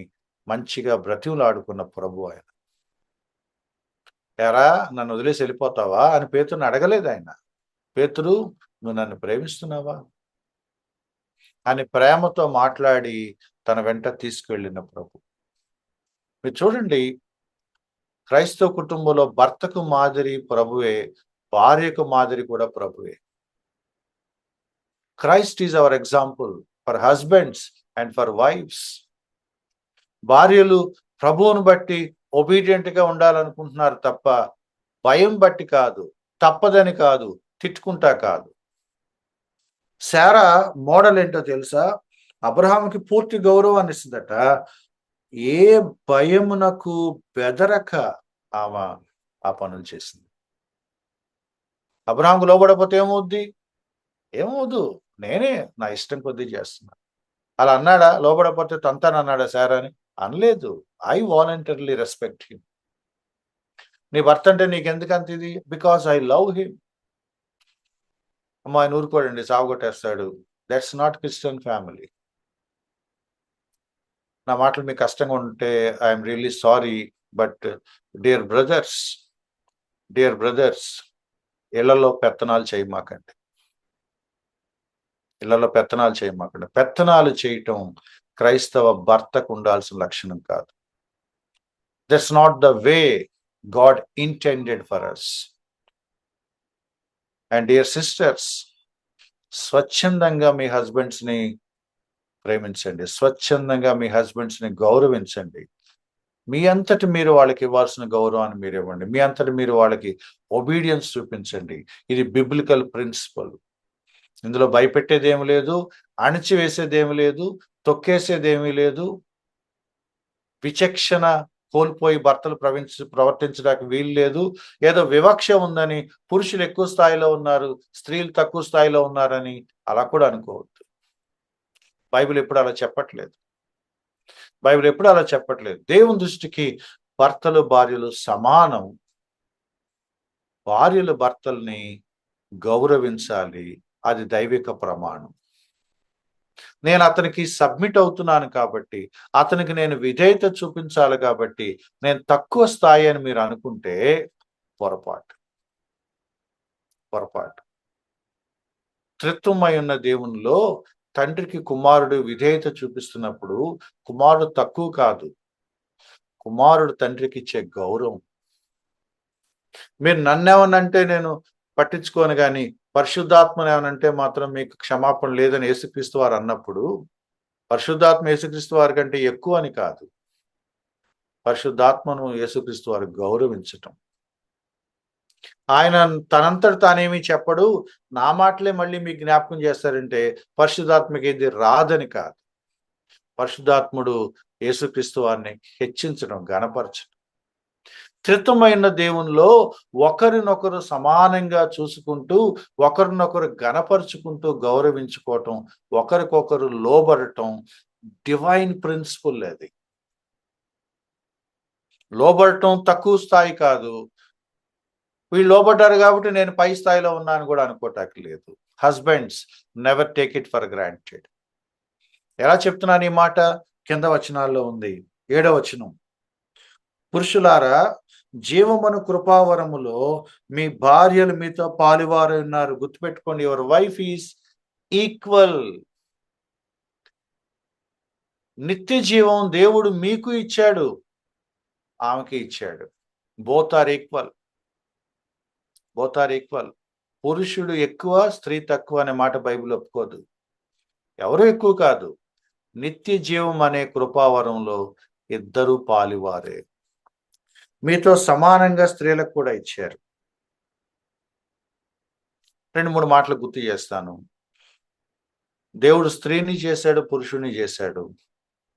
మంచిగా బ్రతిమలాడుకున్న ప్రభు ఆయన. ఎరా నన్ను వదిలేసి వెళ్ళిపోతావా అని పేతురుని అడగలేదు ఆయన. పేతురు నువ్వు నన్ను ప్రేమిస్తున్నావా అని ప్రేమతో మాట్లాడి తన వెంట తీసుకువెళ్ళిన ప్రభు. మీరు చూడండి, క్రైస్తవ కుటుంబంలో భర్తకు మాదిరి ప్రభువే, భార్యకు మాదిరి కూడా ప్రభువే. Christ is our example for husbands and for wives. భార్యలు ప్రభువును బట్టి ఒబీడియంట్ గా ఉండాలనుకుంటున్నారు తప్ప భయం బట్టి కాదు, తప్పదని కాదు, తిట్టుకుంటా కాదు. శారా మోడల్ ఏంటో తెలుసా? అబ్రహాముకి పూర్తి గౌరవాన్ని ఇస్తుందట. ఏ భయమునకు బెదరక ఆమె ఆ పనులు చేసింది. అబ్రహాంకు లోబడకపోతే ఏమవుద్ది? ఏమవుదు. నేనే నా ఇష్టం కొద్దీ చేస్తున్నా. అలా అన్నాడా? లోబడకపోతే తంతానన్నాడా శారాని? అనలేదు. I voluntarily respect him. నీ భర్త అంటే నీకెందుకంత ఇది? Because I love him. అమ్మా ఆయన ఊరుకోడండి, సావగొట్టేస్తాడు. That's not Christian family. నా మాటలు మీకు కష్టంగా ఉంటే I'm really sorry. But dear brothers, ఇళ్లలో పెత్తనాలు చేయమాకండి. ఇళ్లలో పెత్తనాలు చేయమాకండి. పెత్తనాలు చేయటం క్రైస్తవ భర్తకు ఉండాల్సిన లక్షణం కాదు. That's not the way God intended for us. And dear sisters, స్వచ్ఛందంగా మీ హస్బెండ్స్ని ప్రేమించండి. స్వచ్ఛందంగా మీ హస్బెండ్స్ని గౌరవించండి. మీ అంతటి మీరు వాళ్ళకి ఇవ్వాల్సిన గౌరవాన్ని మీరు ఇవ్వండి. మీ అంతటి మీరు వాళ్ళకి ఒబీడియన్స్ చూపించండి. ఇది బిబ్లికల్ ప్రిన్సిపల్. ఇందులో భయపెట్టేదేమి లేదు, అణిచివేసేదేమి లేదు, తొక్కేసేదేమీ లేదు. విచక్షణ కోల్పోయి భర్తలు ప్రవర్తించడానికి వీలు లేదు. ఏదో వివక్ష ఉందని, పురుషులు ఎక్కువ స్థాయిలో ఉన్నారు, స్త్రీలు తక్కువ స్థాయిలో ఉన్నారని అలా కూడా అనుకోవద్దు. బైబిల్ ఎప్పుడు అలా చెప్పట్లేదు. దేవుని దృష్టికి భర్తలు భార్యలు సమానం. భార్యలు భర్తల్ని గౌరవించాలి. అది దైవిక ప్రమాణం. నేను అతనికి సబ్మిట్ అవుతున్నాను కాబట్టి, అతనికి నేను విధేయత చూపించాలి కాబట్టి నేను తక్కువ స్థాయి అని మీరు అనుకుంటే పొరపాటు. త్రిత్వమై ఉన్న దేవునిలో తండ్రికి కుమారుడు విధేయత చూపిస్తున్నప్పుడు కుమారుడు తక్కువ కాదు, కుమారుడు తండ్రికి ఇచ్చే గౌరవం. మీరు నన్నేమనంటే నేను పట్టించుకోను, కానీ పరిశుద్ధాత్మను ఏమనంటే మాత్రం మీకు క్షమాపణ లేదని యేసుక్రీస్తు వారు అన్నప్పుడు, పరిశుద్ధాత్మ యేసుక్రీస్తు వారి కంటే ఎక్కువ అని కాదు, పరిశుద్ధాత్మను యేసుక్రీస్తు వారు గౌరవించటం. ఆయన తనంతట తానేమి చెప్పడు. నా మాటలే మళ్ళీ మీకు జ్ఞాపకం చేస్తారంటే పరిశుద్ధాత్మకి ఇది రాదని కాదు. పరిశుద్ధాత్ముడు యేసుక్రీస్తు వారిని హెచ్చించడం, గణపరచడం. త్రిత్వమైన దేవునిలో ఒకరినొకరు సమానంగా చూసుకుంటూ, ఒకరినొకరు గణపరుచుకుంటూ గౌరవించుకోవటం, ఒకరికొకరు లోబడటం డివైన్ ప్రిన్సిపల్. అది లోబడటం తక్కువ స్థాయి కాదు. వీళ్ళు లోబడ్డారు కాబట్టి నేను పై స్థాయిలో ఉన్నాను కూడా అనుకోవటానికి లేదు. Husbands, never take it for granted. ఎలా చెప్తున్నాను ఈ మాట? కింద వచనాల్లో ఉంది. 7వ వచనం, పురుషులారా జీవమును కృపావరములో మీ భార్యలు మీతో పాలువారు ఉన్నారు. గుర్తుపెట్టుకోండి, యువర్ వైఫ్ ఈజ్ ఈక్వల్. నిత్య జీవం దేవుడు మీకు ఇచ్చాడు, ఆమెకి ఇచ్చాడు. Both are equal. పురుషుడు ఎక్కువ, స్త్రీ తక్కువ అనే మాట బైబిల్ ఒప్పుకోదు. ఎవరు ఎక్కువ కాదు. నిత్య జీవం అనే కృపావరంలో ఇద్దరు పాలువారే. మీతో సమానంగా స్త్రీలకు కూడా ఇచ్చారు. 2-3 మాటలు గుర్తు చేస్తాను. దేవుడు స్త్రీని చేశాడు, పురుషుని చేశాడు.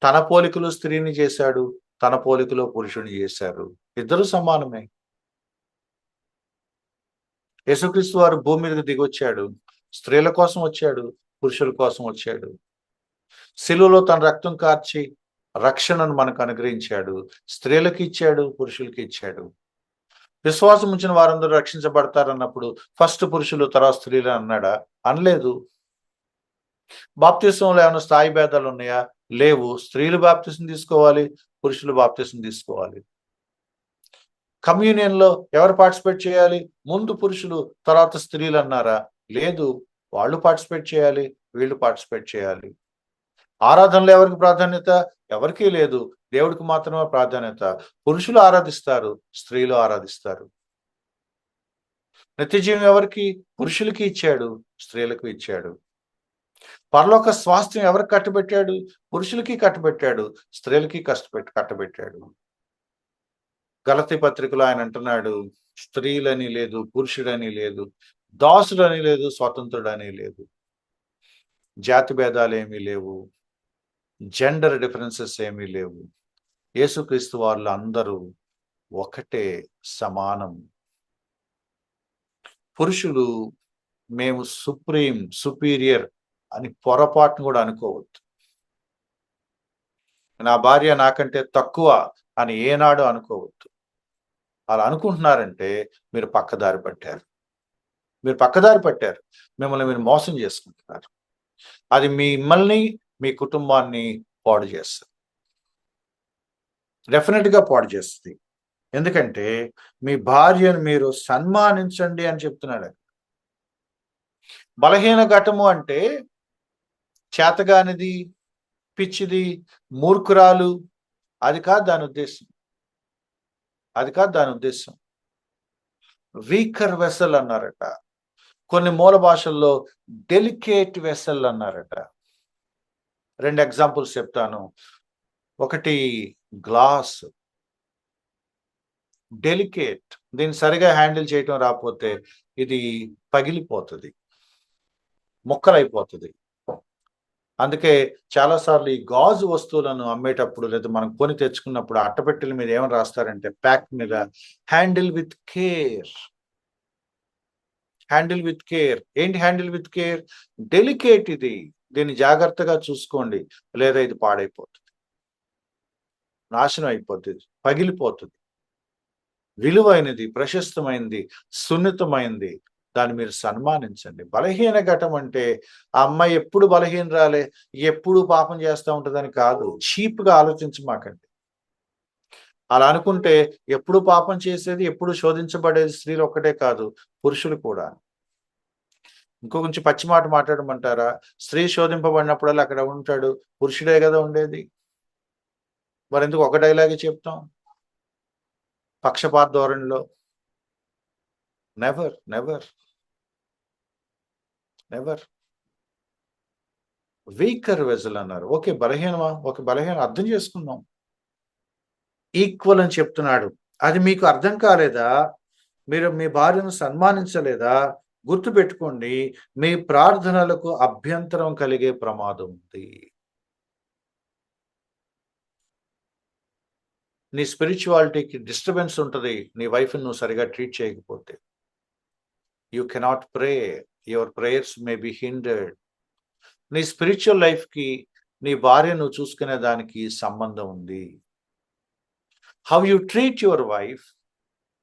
తన పోలికలో స్త్రీని చేశాడు, తన పోలికలో పురుషుని చేశారు. ఇద్దరు సమానమే. యేసుక్రీస్తు వారు భూమి మీదకి దిగొచ్చాడు. స్త్రీల కోసం వచ్చాడు, పురుషుల కోసం వచ్చాడు. శిలువలో తన రక్తం కార్చి రక్షణను మనకు అనుగ్రహించాడు. స్త్రీలకు ఇచ్చాడు, పురుషులకి ఇచ్చాడు. విశ్వాసం ఉంచిన వారందరూ రక్షించబడతారన్నప్పుడు ఫస్ట్ పురుషులు తర్వాత స్త్రీలు అన్నాడా? అనలేదు. బాప్తిస్మంలో ఏమైనా స్థాయి భేదాలు ఉన్నాయా? లేవు. స్త్రీలు బాప్తిసం తీసుకోవాలి, పురుషులు బాప్తిసం తీసుకోవాలి. కమ్యూనియన్లో ఎవరు పార్టిసిపేట్ చేయాలి? ముందు పురుషులు తర్వాత స్త్రీలు అన్నారా? లేదు. వాళ్ళు పార్టిసిపేట్ చేయాలి, వీళ్ళు పార్టిసిపేట్ చేయాలి. ఆరాధనలో ఎవరికి ప్రాధాన్యత? ఎవరికీ లేదు. దేవుడికి మాత్రమే ప్రాధాన్యత. పురుషులు ఆరాధిస్తారు, స్త్రీలు ఆరాధిస్తారు. నిత్యజీవం ఎవరికి? పురుషులకి ఇచ్చాడు, స్త్రీలకు ఇచ్చాడు. పరలోక స్వాస్థ్యం ఎవరికి కట్టబెట్టాడు? పురుషులకి కట్టబెట్టాడు, స్త్రీలకి కట్టబెట్టాడు. గలతీ పత్రికలో ఆయన అంటున్నాడు, స్త్రీలని లేదు, పురుషుడని లేదు, దాసుడని లేదు, స్వతంత్రుడని లేదు, జాతి భేదాలు ఏమీ లేవు, జెండర్ డిఫరెన్సెస్ ఏమీ లేవు. యేసుక్రీస్తు వాళ్ళు అందరూ ఒకటే, సమానం. పురుషులు మేము సుపీరియర్ అని పొరపాటును కూడా అనుకోవద్దు. నా భార్య నాకంటే తక్కువ అని ఏనాడు అనుకోవద్దు. అలా అనుకుంటున్నారంటే మీరు పక్కదారి పట్టారు. మిమ్మల్ని మీరు మోసం చేసుకుంటున్నారు. అది మిమ్మల్ని, మీ కుటుంబాన్ని పాడు చేస్తుంది. డెఫినెట్గా పాడు చేస్తుంది. ఎందుకంటే మీ భార్యను మీరు సన్మానించండి అని చెప్తున్నాడు. బలహీన ఘటము అంటే చేతగానిది, పిచ్చిది, మూర్ఖురాలు, అది కాదు దాని ఉద్దేశం. వీకర్ వెసల్ అన్నారట. కొన్ని మూల భాషల్లో డెలికేట్ వెసల్ అన్నారట. 2 ఎగ్జాంపుల్స్ చెప్తాను. ఒకటి గ్లాస్, డెలికేట్, దీన్ని సరిగా హ్యాండిల్ చేయటం రాకపోతే ఇది పగిలిపోతుంది, ముక్కలైపోతుంది. అందుకే చాలాసార్లు ఈ గాజు వస్తువులను అమ్మేటప్పుడు లేదా మనం కొని తెచ్చుకున్నప్పుడు అట్టపెట్టెల మీద ఏమని రాస్తారంటే ప్యాక్ మీద హ్యాండిల్ విత్ కేర్. ఏంటి హ్యాండిల్ విత్ కేర్? డెలికేట్ ఇది, దీన్ని జాగ్రత్తగా చూసుకోండి, లేదా ఇది పాడైపోతుంది, నాశనం అయిపోతుంది, పగిలిపోతుంది. విలువైనది, ప్రశస్తమైనది, సున్నితమైనది, దాన్ని మీరు సన్మానించండి. బలహీన ఘటం అంటే ఆ అమ్మాయి ఎప్పుడు బలహీనరాలే, ఎప్పుడు పాపం చేస్తూ ఉంటుందని కాదు. చీప్గా ఆలోచించమాకండి. అలా అనుకుంటే ఎప్పుడు పాపం చేసేది, ఎప్పుడు శోధించబడేది స్త్రీలు ఒక్కటే కాదు, పురుషులు కూడా. కొంచెం పచ్చి మాట మాట్లాడమంటారా? స్త్రీ శోధింపబడినప్పుడల్లా అక్కడ ఉంటాడు పురుషుడే కదా ఉండేది. మరి ఎందుకు ఒక డైలాగే చెప్తాం పక్షపాత ధోరణిలో? నెవర్. వీకర్ వెజల్ అన్నారు. ఓకే, బలహీనమా? ఒక బలహీన అర్థం చేసుకుందాం. ఈక్వల్ అని చెప్తున్నాడు. అది మీకు అర్థం కాలేదా? మీరు మీ భార్యను సన్మానించలేదా? గుర్తుపెట్టుకోండి, మీ ప్రార్థనలకు అభ్యంతరం కలిగే ప్రమాదం ఉంది. నీ స్పిరిచువాలిటీకి డిస్టర్బెన్స్ ఉంటుంది నీ వైఫ్ని నువ్వు సరిగా ట్రీట్ చేయకపోతే. You cannot pray, your prayers may be hindered. నీ స్పిరిచువల్ లైఫ్కి నీ భార్య నువ్వు చూసుకునే దానికి సంబంధం ఉంది. How you treat your wife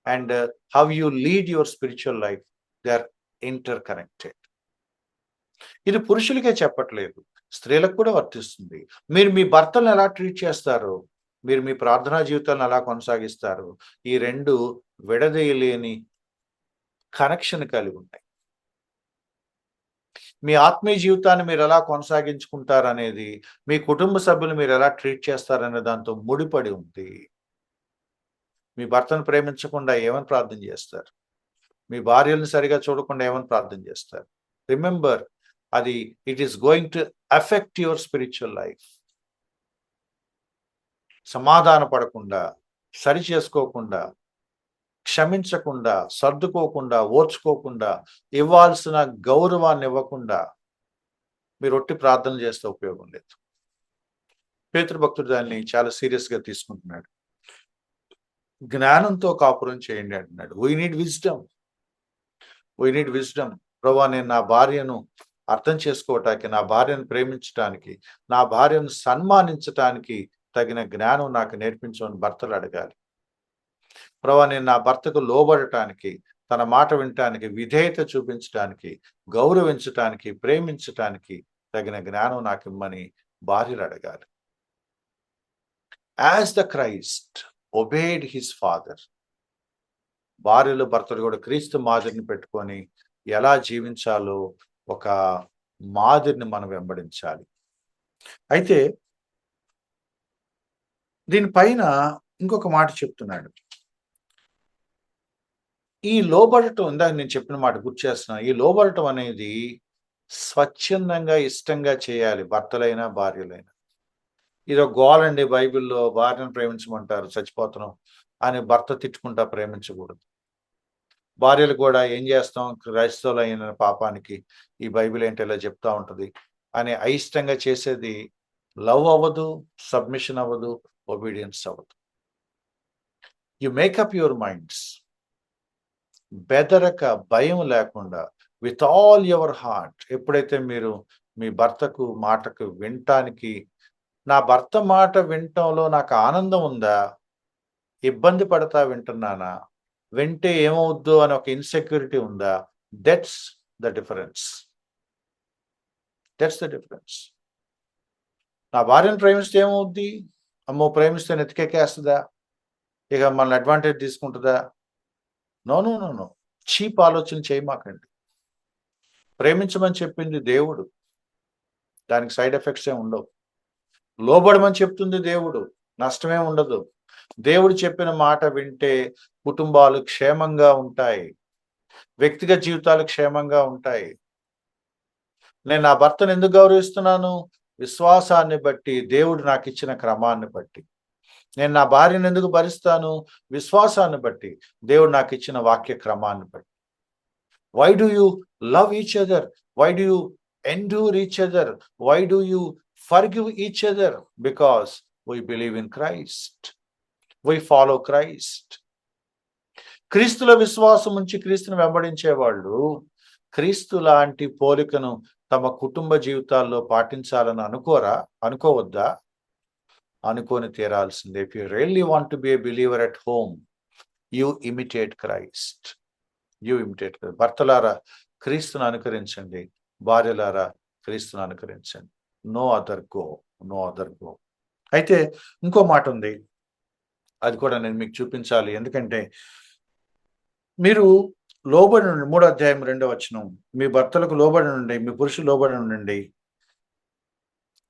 and how you lead your spiritual life, they are interconnected. ఇది పురుషులకే చెప్పట్లేదు, స్త్రీలకు కూడా వర్తిస్తుంది. మీరు మీ భర్తలను ఎలా ట్రీట్ చేస్తారో, మీరు మీ ప్రార్థనా జీవితాలను ఎలా కొనసాగిస్తారు, ఈ రెండు విడదీయలేని కనెక్షన్ కలిగి ఉంటాయి. మీ ఆత్మీయ జీవితాన్ని మీరు ఎలా కొనసాగించుకుంటారనేది, మీ కుటుంబ సభ్యులు మీరు ఎలా ట్రీట్ చేస్తారనే దాంతో ముడిపడి ఉంది. మీ భర్తను ప్రేమించకుండా ఏమని ప్రార్థన చేస్తారు? మీ భార్యలను సరిగా చూడకుండా ఏమని ప్రార్థన చేస్తారు? రిమెంబర్, అది it is going to affect your spiritual life. సమాధాన పడకుండా, సరి చేసుకోకుండా, క్షమించకుండా, సర్దుకోకుండా, ఓర్చుకోకుండా, ఇవ్వాల్సిన గౌరవాన్ని ఇవ్వకుండా మీరు ఒట్టి ప్రార్థన చేస్తే ఉపయోగం లేదు. పేతురు భక్తుడు దాన్ని చాలా సీరియస్గా తీసుకుంటున్నాడు. జ్ఞానంతో కాపురం చేయండి అంటున్నాడు. We need wisdom. ప్రభా, నేను నా భార్యను అర్థం చేసుకోవటానికి, నా భార్యను ప్రేమించటానికి, నా భార్యను సన్మానించటానికి తగిన జ్ఞానం నాకు నేర్పించమని భర్తలు అడగాలి. ప్రభా, నేను నా భర్తకు లోబడటానికి, తన మాట వినటానికి, విధేయత చూపించడానికి, గౌరవించటానికి, ప్రేమించటానికి తగిన జ్ఞానం నాకు ఇమ్మని భార్యలు అడగాలి. As the Christ obeyed his father, భార్యలు భర్తలు కూడా క్రీస్తు మాదిరిని పెట్టుకొని ఎలా జీవించాలో ఒక మాదిరిని మనం వెంబడించాలి. అయితే దీనిపైన ఇంకొక మాట చెప్తున్నాడు. ఈ లోబడటం, ఇందాక నేను చెప్పిన మాట గుర్తు చేస్తున్నాను. ఈ లోబడటం అనేది స్వచ్ఛందంగా ఇష్టంగా చేయాలి, భర్తలైనా భార్యలైనా. ఇదో గోలండి బైబిల్లో, భార్యను ప్రేమించమంటారు, చచ్చిపోతున్నాం అని భర్త తిట్టుకుంటా ప్రేమించకూడదు. భార్యలు కూడా ఏం చేస్తాం, క్రైస్తవులైన పాపానికి ఈ బైబిల్ ఏంటి ఇలా చెప్తా ఉంటది అని అయిష్టంగా చేసేది లవ్ అవ్వదు, సబ్మిషన్ అవ్వదు, ఒబీడియన్స్ అవ్వదు. యు మేకప్ యువర్ మైండ్స్, బెదరక భయం లేకుండా విత్ ఆల్ యువర్ హార్ట్. ఎప్పుడైతే మీరు మీ భర్తకు మాటకు వినటానికి, నా భర్త మాట వినటంలో నాకు ఆనందం ఉందా, ఇబ్బంది పడతా వింటున్నానా, వింటే ఏమవుద్దో అని ఒక ఇన్సెక్యూరిటీ ఉందా, that's the difference. That's the difference. నా భార్యను ప్రేమిస్తే ఏమవుద్ది, అమ్మో ప్రేమిస్తే నెత్తికెక్కేస్తుందా, ఇక మనల్ని అడ్వాంటేజ్ తీసుకుంటుందా? No no no no, cheap ఆలోచన చేయమాకండి. ప్రేమించమని చెప్పింది దేవుడు, దానికి సైడ్ ఎఫెక్ట్స్ ఏమి ఉండవు. లోబడమని చెప్తుంది దేవుడు, నష్టమే ఉండదు. దేవుడు చెప్పిన మాట వింటే కుటుంబాలు క్షేమంగా ఉంటాయి, వ్యక్తిగత జీవితాలు క్షేమంగా ఉంటాయి. నేను నా భర్తను ఎందుకు గౌరవిస్తున్నాను? విశ్వాసాన్ని బట్టి, దేవుడు నాకు ఇచ్చిన క్రమాన్ని బట్టి. నేను నా భార్యను ఎందుకు భరిస్తాను? విశ్వాసాన్ని బట్టి, దేవుడు నాకు ఇచ్చిన వాక్య క్రమాన్ని బట్టి. Why do you love each other? Why do you endure each other? Why do you forgive each other? Because we believe in Christ. We follow Christ. క్రీస్తుల విశ్వాసం ఉంచి క్రీస్తును వెంబడించే వాళ్ళు క్రీస్తు లాంటి పోలికను తమ కుటుంబ జీవితాల్లో పాటించాలని అనుకోవద్దా? అనుకొని తీరాల్సిందే. If you really want to be a believer at home, you imitate Christ. You imitate Christ. భర్తలారా క్రీస్తును అనుకరించండి, భార్యలారా క్రీస్తును అనుకరించండి. No other go, no other go. అయితే ఇంకో మాట ఉంది, అది కూడా నేను మీకు చూపించాలి. ఎందుకంటే మీరు లోబడి నుండి, 3వ అధ్యాయం 2వ వచనం, మీ భర్తలకు లోబడి నుండి, మీ పురుషులు లోబడి ఉండండి.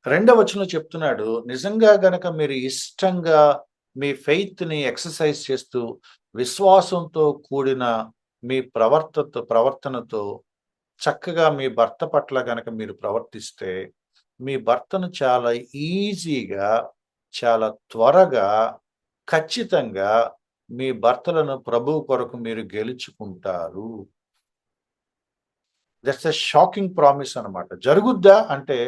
2వ వచనంలో చెప్తున్నాడు, నిజంగా గనక మీరు ఇష్టంగా మీ ఫెయిత్ని ఎక్సర్సైజ్ చేస్తూ విశ్వాసంతో కూడిన మీ ప్రవర్తనతో చక్కగా మీ భర్త పట్ల గనక మీరు ప్రవర్తిస్తే, మీ భర్తను చాలా ఈజీగా, చాలా త్వరగా, ఖచ్చితంగా మీ భర్తలను ప్రభువు కొరకు మీరు గెలుచుకుంటారు. దట్స్ ఎ షాకింగ్ ప్రామిస్ అన్నమాట. జరుగుద్దా అంటే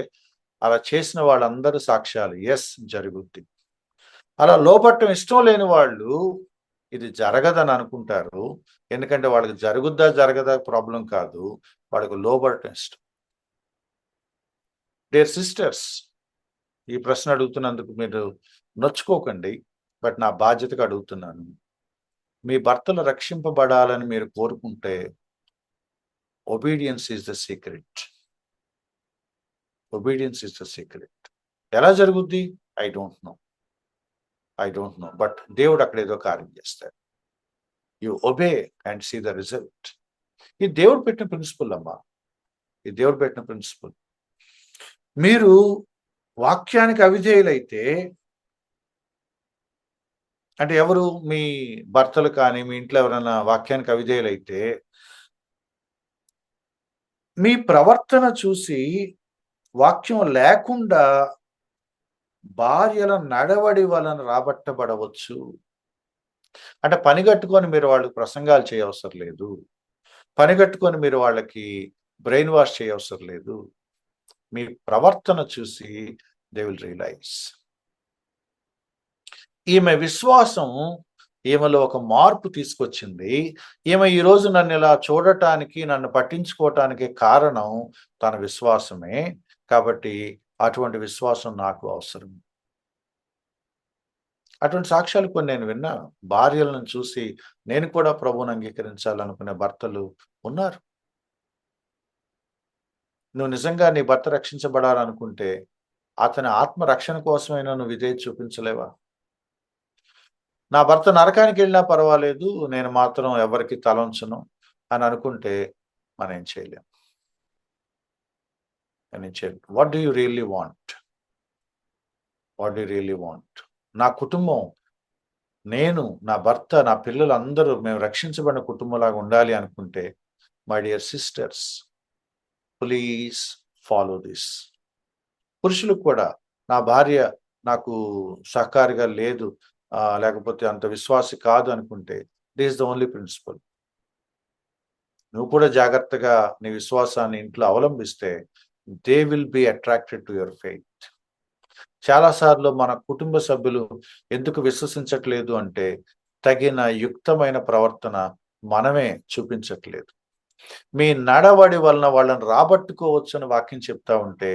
అలా చేసిన వాళ్ళందరూ సాక్ష్యాలు, ఎస్ జరుగుద్ది. అలా లోపట్టం ఇష్టం లేని వాళ్ళు ఇది జరగదని అనుకుంటారు. ఎందుకంటే వాళ్ళకి జరుగుద్దా జరగదా ప్రాబ్లం కాదు, వాళ్ళకు లోబడటం ఇష్టం. డియర్ సిస్టర్స్, ఈ ప్రశ్న అడుగుతున్నందుకు మీరు నొచ్చుకోకండి, బట్ నా బాధ్యతగా అడుగుతున్నాను. మీ భర్తలు రక్షింపబడాలని మీరు కోరుకుంటే obedience is the secret. Obedience is the secret. ఎలా జరుగుద్ది? ఐ డోంట్ నో, బట్ దేవుడు అక్కడ ఏదో కార్యం చేస్తాడు. You obey and see the result. ఇది దేవుడు పెట్టిన ప్రిన్సిపల్ అమ్మా, ఇది దేవుడు పెట్టిన ప్రిన్సిపల్. మీరు వాక్యానికి అవిధేయులైతే, అంటే ఎవరు, మీ భర్తలు కానీ మీ ఇంట్లో ఎవరైనా వాక్యానికి అవిధేయులైతే, మీ ప్రవర్తన చూసి వాక్యం లేకుండా భార్యల నడవడి వలన రాబట్టబడవచ్చు. అంటే పని కట్టుకొని మీరు వాళ్ళకి ప్రసంగాలు చేయవసరం లేదు, పని కట్టుకొని మీరు వాళ్ళకి బ్రెయిన్ వాష్ చేయవసరం లేదు. మీ ప్రవర్తన చూసి దే విల్ రియలైజ్. ఈమె విశ్వాసం ఈమెలో ఒక మార్పు తీసుకొచ్చింది. ఈమె ఈరోజు నన్ను ఇలా చూడటానికి, నన్ను పట్టించుకోవటానికి కారణం తన విశ్వాసమే. కాబట్టి అటువంటి విశ్వాసం నాకు అవసరం. అటువంటి సాక్ష్యాలు కొన్ని నేను విన్నాను. భార్యలను చూసి నేను కూడా ప్రభువుని అంగీకరించాలనుకునే భర్తలు ఉన్నారు. నువ్వు నిజంగా నీ భర్త రక్షించబడాలనుకుంటే అతని ఆత్మ రక్షణ కోసమైనా నువ్వు విధేయత చూపించలేవా? నా భర్త నరకానికి వెళ్ళినా పర్వాలేదు, నేను మాత్రం ఎవరికి తలంచను అని అనుకుంటే మనం ఏం చేయలేం. What do you really want? What do really want? నా కుటుంబం, నేను, నా భర్త, నా పిల్లలు అందరూ మేము రక్షించబడిన కుటుంబంలాగా ఉండాలి అనుకుంటే, my dear sisters, please follow this. పురుషులకు కూడా నా భార్య నాకు సహకారిగా లేదు, లేకపోతే అంత విశ్వాసి కాదు అనుకుంటే, దిస్ ద ఓన్లీ ప్రిన్సిపల్. నువ్వు కూడా జాగ్రత్తగా నీ విశ్వాసాన్ని ఇంట్లో అవలంబిస్తే they will be attracted to your faith. చాలాసార్లు మన కుటుంబ సభ్యులు ఎందుకు విశ్వసించట్లేదు అంటే తగిన యుక్తమైన ప్రవర్తన మనమే చూపించట్లేదు. మీ నడవడి వలన వాళ్ళని రాబట్టుకోవచ్చు అని వాక్యం చెప్తా ఉంటే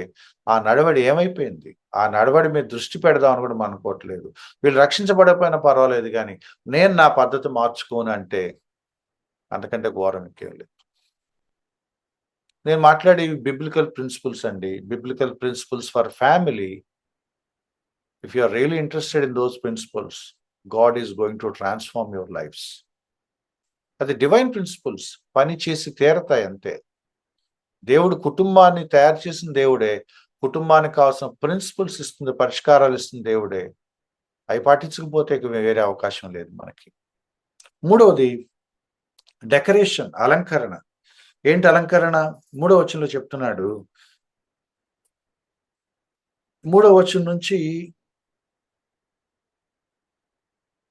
ఆ నడవడి ఏమైపోయింది? ఆ నడవడి మీద దృష్టి పెడదామని కూడా మనం అనుకోవట్లేదు. వీళ్ళు రక్షించబడకపోయినా పర్వాలేదు కానీ నేను నా పద్ధతి మార్చుకోను అంటే అంతకంటే ఘోరం ఇంకేం లేదు. నేను మాట్లాడే బిబ్లికల్ ప్రిన్సిపల్స్ అండి, biblical principles for family. If you are really interested in those principles, God is going to transform your lives. అది డివైన్ ప్రిన్సిపల్స్, పని చేసి తీరతాయి అంతే. దేవుడు కుటుంబాన్ని తయారు చేసిన దేవుడే, కుటుంబానికి కావాల్సిన ప్రిన్సిపల్స్ ఇస్తుంది, పరిష్కారాలు ఇస్తుంది దేవుడే. అవి పాటించకపోతే ఇక వేరే అవకాశం లేదు మనకి. మూడవది డెకరేషన్, అలంకరణ. ఏంటి అలంకరణ? 3వ వచనంలో చెప్తున్నాడు. 3వ వచనం నుంచి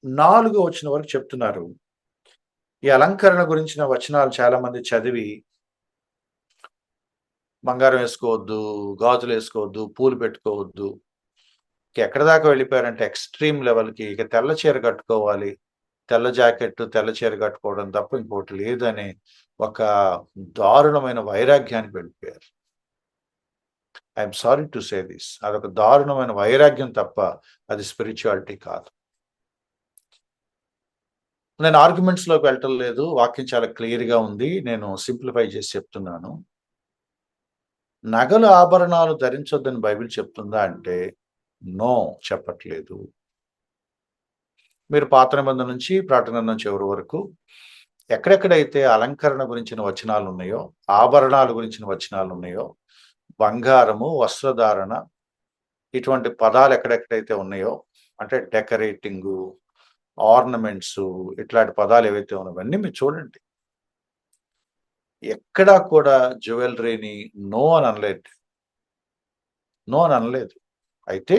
4వ వచనం వరకు చెప్తున్నారు. ఈ అలంకరణ గురించిన వచనాలు చాలా మంది చదివి బంగారం వేసుకోవద్దు, గాజులు వేసుకోవద్దు, పూలు పెట్టుకోవద్దు, ఎక్కడ దాకా వెళ్ళిపోయారంటే ఎక్స్ట్రీమ్ లెవెల్కి ఇక తెల్ల చీర కట్టుకోవాలి, తెల్ల జాకెట్ తెల్ల చీర కట్టుకోవడం తప్ప ఇంకోటి లేదనే ఒక దారుణమైన వైరాగ్యానికి వెళ్ళిపోయారు. I'm sorry to say this, అదొక దారుణమైన వైరాగ్యం తప్ప అది స్పిరిచువాలిటీ కాదు. నేను ఆర్గ్యుమెంట్స్లోకి వెళ్ళటం లేదు, వాక్యం చాలా క్లియర్గా ఉంది, నేను సింప్లిఫై చేసి చెప్తున్నాను. నగలు ఆభరణాలు ధరించొద్దని బైబిల్ చెప్తుందా అంటే నో, చెప్పట్లేదు. మీరు పాత నిబంధన నుంచి ప్రకటన చివరి వరకు ఎక్కడెక్కడైతే అలంకరణ గురించిన వచనాలు ఉన్నాయో, ఆభరణాలు గురించిన వచనాలు ఉన్నాయో, బంగారము, వస్త్రధారణ, ఇటువంటి పదాలు ఎక్కడెక్కడైతే ఉన్నాయో, అంటే డెకరేటింగు, ఆర్నమెంట్స్, ఇట్లాంటి పదాలు ఏవైతే ఉన్నాయో అవన్నీ మీరు చూడండి. ఎక్కడా కూడా జ్యువెలరీని నో అని అనలేదు. అయితే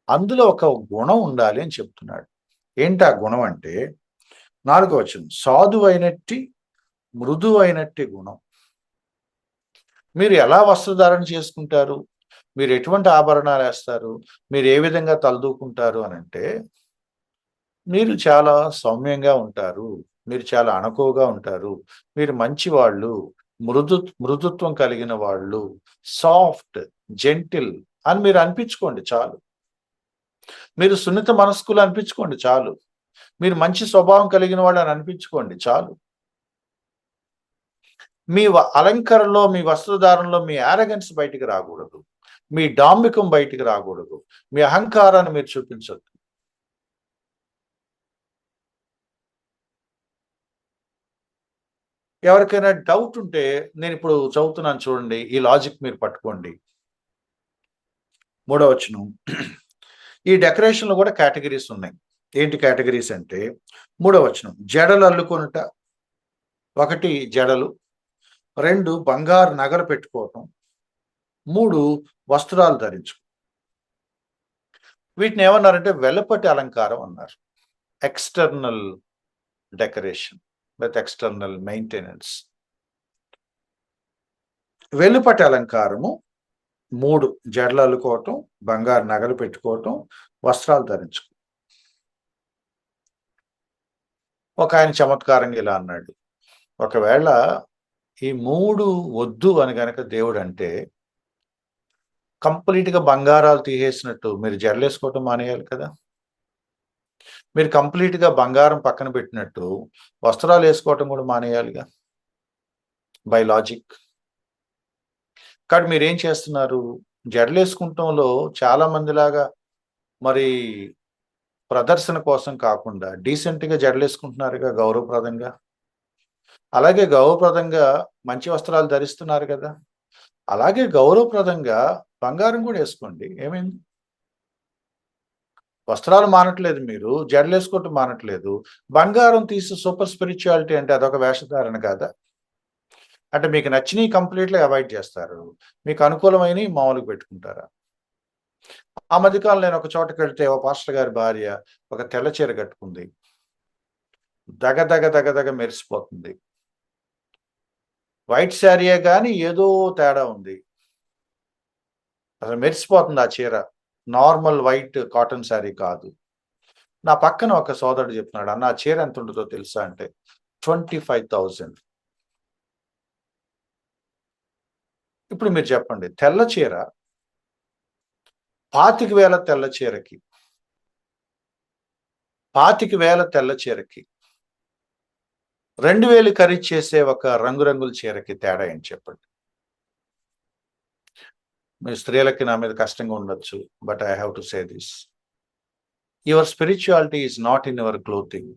అందులో ఒక గుణం ఉండాలి అని చెప్తున్నాడు. ఏంటి ఆ గుణం అంటే 4వ వచనం, సాధువైనట్టి మృదువైనట్టి గుణం. మీరు ఎలా వస్త్రధారణ చేసుకుంటారు, మీరు ఎటువంటి ఆభరణాలు వేస్తారు, మీరు ఏ విధంగా తలదూకుంటారు అని అంటే మీరు చాలా సౌమ్యంగా ఉంటారు, మీరు చాలా అణకువగా ఉంటారు, మీరు మంచివాళ్ళు, మృదుత్వం కలిగిన వాళ్ళు, సాఫ్ట్, జెంటిల్ అని మీరు అనిపించుకోండి చాలు. మీరు సున్నిత మనస్కులు అనిపించుకోండి చాలు. మీరు మంచి స్వభావం కలిగిన వాళ్ళు అని అనిపించుకోండి చాలు. మీ అలంకరణలో, మీ వస్త్రధారణలో మీ యారగెన్స్ బయటికి రాకూడదు, మీ డాంబికం బయటికి రాకూడదు, మీ అహంకారాన్ని మీరు చూపించొద్దు. ఎవరికైనా డౌట్ ఉంటే నేను ఇప్పుడు చదువుతున్నాను చూడండి, ఈ లాజిక్ మీరు పట్టుకోండి. 3వ వచనం, ఈ డెకరేషన్లో కూడా కేటగిరీస్ ఉన్నాయి. ఏంటి కేటగిరీస్ అంటే 3వ వచనం, జడలు అల్లుకొనుట. 1 జడలు, 2 బంగారు నగలు పెట్టుకోవటం, 3 వస్త్రాలు ధరించు. వీటిని ఏమన్నారంటే వెలుపటి అలంకారం అన్నారు. External decoration with external maintenance. వెలుపటి అలంకారము 3, జడలు అల్లుకోవటం, బంగారు నగలు పెట్టుకోవటం, వస్త్రాలు ధరించుకో. ఒక ఆయన చమత్కారంగా ఇలా అన్నాడు, ఒకవేళ ఈ 3 వద్దు అని కనుక దేవుడు అంటే కంప్లీట్గా బంగారాలు తీసేసినట్టు మీరు జడలేసుకోవటం మానేయాలి కదా. మీరు కంప్లీట్గా బంగారం పక్కన పెట్టినట్టు వస్త్రాలు వేసుకోవటం కూడా మానేయాలిగా బై లాజిక్. కాబట్టి మీరు ఏం చేస్తున్నారు, జడలేసుకుంటంలో చాలా మందిలాగా మరి ప్రదర్శన కోసం కాకుండా డీసెంట్గా జడలేసుకుంటున్నారుగా, గౌరవప్రదంగా. అలాగే గౌరవప్రదంగా మంచి వస్త్రాలు ధరిస్తున్నారు కదా, అలాగే గౌరవప్రదంగా బంగారం కూడా వేసుకోండి, ఏమైంది? వస్త్రాలు మానట్లేదు, మీరు జడలేసుకోవటం మానట్లేదు, బంగారం తీసి సూపర్ స్పిరిచువాలిటీ అంటే అదొక వేషధారణ కాదా? అంటే మీకు నచ్చినవి కంప్లీట్‌లీ అవాయిడ్ చేస్తారు. మీకు అనుకూలమైనవి మామూలుగా పెట్టుకుంటారా? ఆ మధ్యకాలంలో నేను ఒక చోటకెళ్తే ఓ పాస్టర్ గారి భార్య ఒక తెల్ల చీర కట్టుకుంది. దగ దగ దగ దగ మెరిసిపోతుంది. వైట్ శారీయే గాని ఏదో తేడా ఉంది. అసలు మెరిసిపోతుంది ఆ చీర. నార్మల్ వైట్ కాటన్ శారీ కాదు. నా పక్కన ఒక సోదరుడు చెప్తున్నాడు, "అన్న ఆ చీర ఎంతుంటదో తెలుసా?" అంటే 25,000. ఇప్పుడు మీరు చెప్పండి. తెల్ల చీర 25,000 తెల్ల చీరకి, 25,000 తెల్ల చీరకి, 2,000 ఖరీదు చేసే ఒక రంగురంగుల చీరకి తేడా ఏంటి చెప్పండి? మీ స్త్రీలకి నా మీద కష్టంగా ఉండొచ్చు. But I have to say this. Your spirituality is not in your clothing.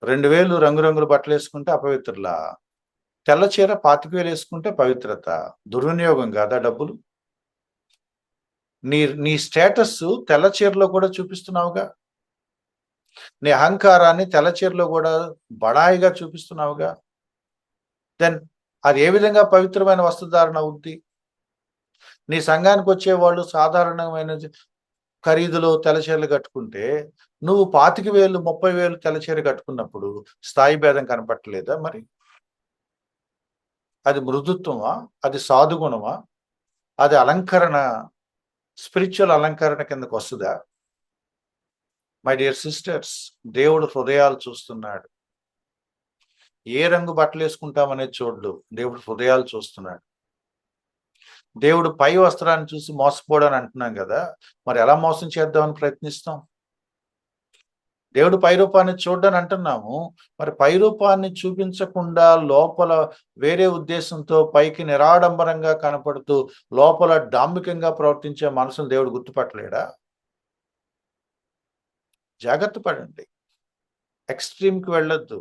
2,000 రంగురంగుల బట్టలేసుకుంటే అపవిత్రులా? తెల్ల చీర 25,000 ఏసుకుంటే పవిత్రత. దుర్వినియోగం కాదా డబ్బులు? నీ నీ స్టేటస్సు తెల్ల చీరలో కూడా చూపిస్తున్నావుగా. నీ అహంకారాన్ని తెల్ల చీరలో కూడా బడాయిగా చూపిస్తున్నావుగా. దెన్ అది ఏ విధంగా పవిత్రమైన వస్త్రధారణ అవుద్ది? నీ సంఘానికొచ్చేవాళ్ళు సాధారణమైన ఖరీదులో తెల్ల చీరలు కట్టుకుంటే, నువ్వు 25,000, 30,000 తెల్ల చీర కట్టుకున్నప్పుడు స్థాయి భేదం కనపడట్లేదా మరి? అది మృదుత్వమా? అది సాధుగుణమా? అది అలంకరణ, స్పిరిచ్యువల్ అలంకరణ కిందకొస్తదా? మై డియర్ సిస్టర్స్, దేవుడు హృదయాలు చూస్తున్నాడు. ఏ రంగు బట్టలేసుకుంటామనేది చూడడు. దేవుడు హృదయాలు చూస్తున్నాడు. దేవుడు పై వస్త్రాన్ని చూసి మోసపోడని అంటున్నాం గదా! మరి ఎలా మోసం చేద్దామని ప్రయత్నిస్తాం? దేవుడు పై రూపాన్ని చూడడని అంటున్నాము. మరి పై రూపాన్ని చూపించకుండా లోపల వేరే ఉద్దేశంతో పైకి నిరాడంబరంగా కనపడుతూ, లోపల డాంభికంగా ప్రవర్తించే మనసును దేవుడు గుర్తుపట్టలేడా? జాగ్రత్త పడండి. ఎక్స్‌ట్రీమ్‌కి వెళ్ళొద్దు.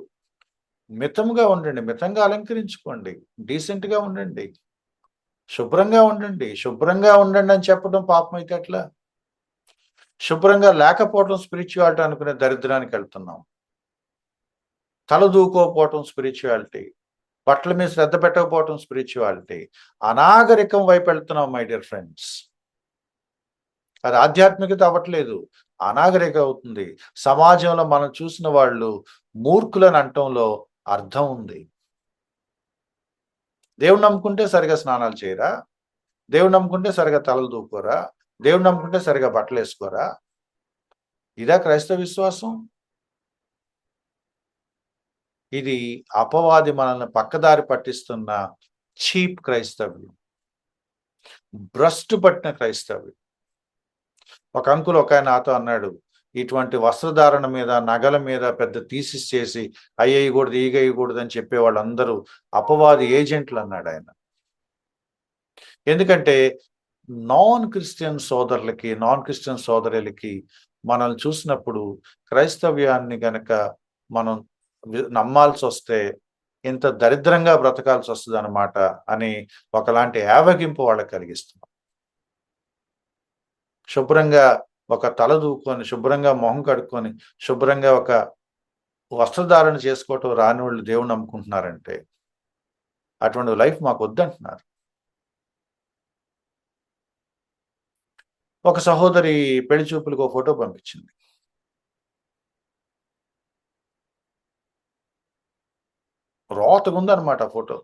మితముగా ఉండండి. మితంగా అలంకరించుకోండి. డీసెంట్‌గా ఉండండి. శుభ్రంగా ఉండండి. శుభ్రంగా ఉండండని చెప్పడం పాపమైతే ఎట్లా? శుభ్రంగా లేకపోవడం స్పిరిచ్యువాలిటీ అనుకునే దరిద్రానికెళ్తున్నాం. తల దూకోకపోవటం స్పిరిచ్యువాలిటీ. బట్టల మీద శ్రద్ధ పెట్టకపోవటం స్పిరిచ్యువాలిటీ. అనాగరికం వైపు వెళ్తున్నాం మై డియర్ ఫ్రెండ్స్. అది ఆధ్యాత్మికత అవ్వట్లేదు. అనాగరికం అవుతుంది. సమాజంలో మనం చూసిన వాళ్ళు మూర్ఖులని అనటంలో అర్థం ఉంది. దేవుడిని నమ్ముకుంటే సరిగ్గా స్నానాలు చేయరా? దేవుడిని నమ్ముకుంటే సరిగ్గా తలలు దూకోరా? దేవుడిని నమ్ముకుంటే సరిగ్గా బట్టలేసుకోరా? ఇదా క్రైస్తవ విశ్వాసం? ఇది అపవాది మనల్ని పక్కదారి పట్టిస్తున్న చీప్ క్రైస్తవ్యం. భ్రష్టు పట్టిన క్రైస్తవ్యం. ఒక అంకుల్ ఒకాయన నాతో అన్నాడు, "ఇటువంటి వస్త్రధారణ మీద, నగల మీద పెద్ద థీసిస్ చేసి అయ్యేయకూడదు, ఈగేయకూడదు అని చెప్పే వాళ్ళందరూ అపవాది ఏజెంట్లు" అన్నాడాయన. ఎందుకంటే నాన్ క్రిస్టియన్ సోదరులకి, నాన్ క్రిస్టియన్ సోదరులకి మనల్ని చూసినప్పుడు క్రైస్తవ్యాన్ని గనక మనం నమ్మాల్సొస్తే ఇంత దరిద్రంగా బ్రతకాల్సొస్తదనమాట అని ఒకలాంటి యావగింపు వాళ్ళకి కలిగిస్తున్నాం. శుభ్రంగా ఒక తల దూకొని, శుభ్రంగా మొహం కడుక్కొని, శుభ్రంగా ఒక వస్త్రధారణ చేసుకోవటం రానివాళ్ళు దేవుడిని నమ్ముకుంటున్నారంటే, అటువంటి లైఫ్ మాకొద్దంటున్నారు. ఒక సహోదరి పెళ్లి చూపులకు ఓ ఫోటో పంపించింది. రోతగుందనమాట ఆ ఫోటో.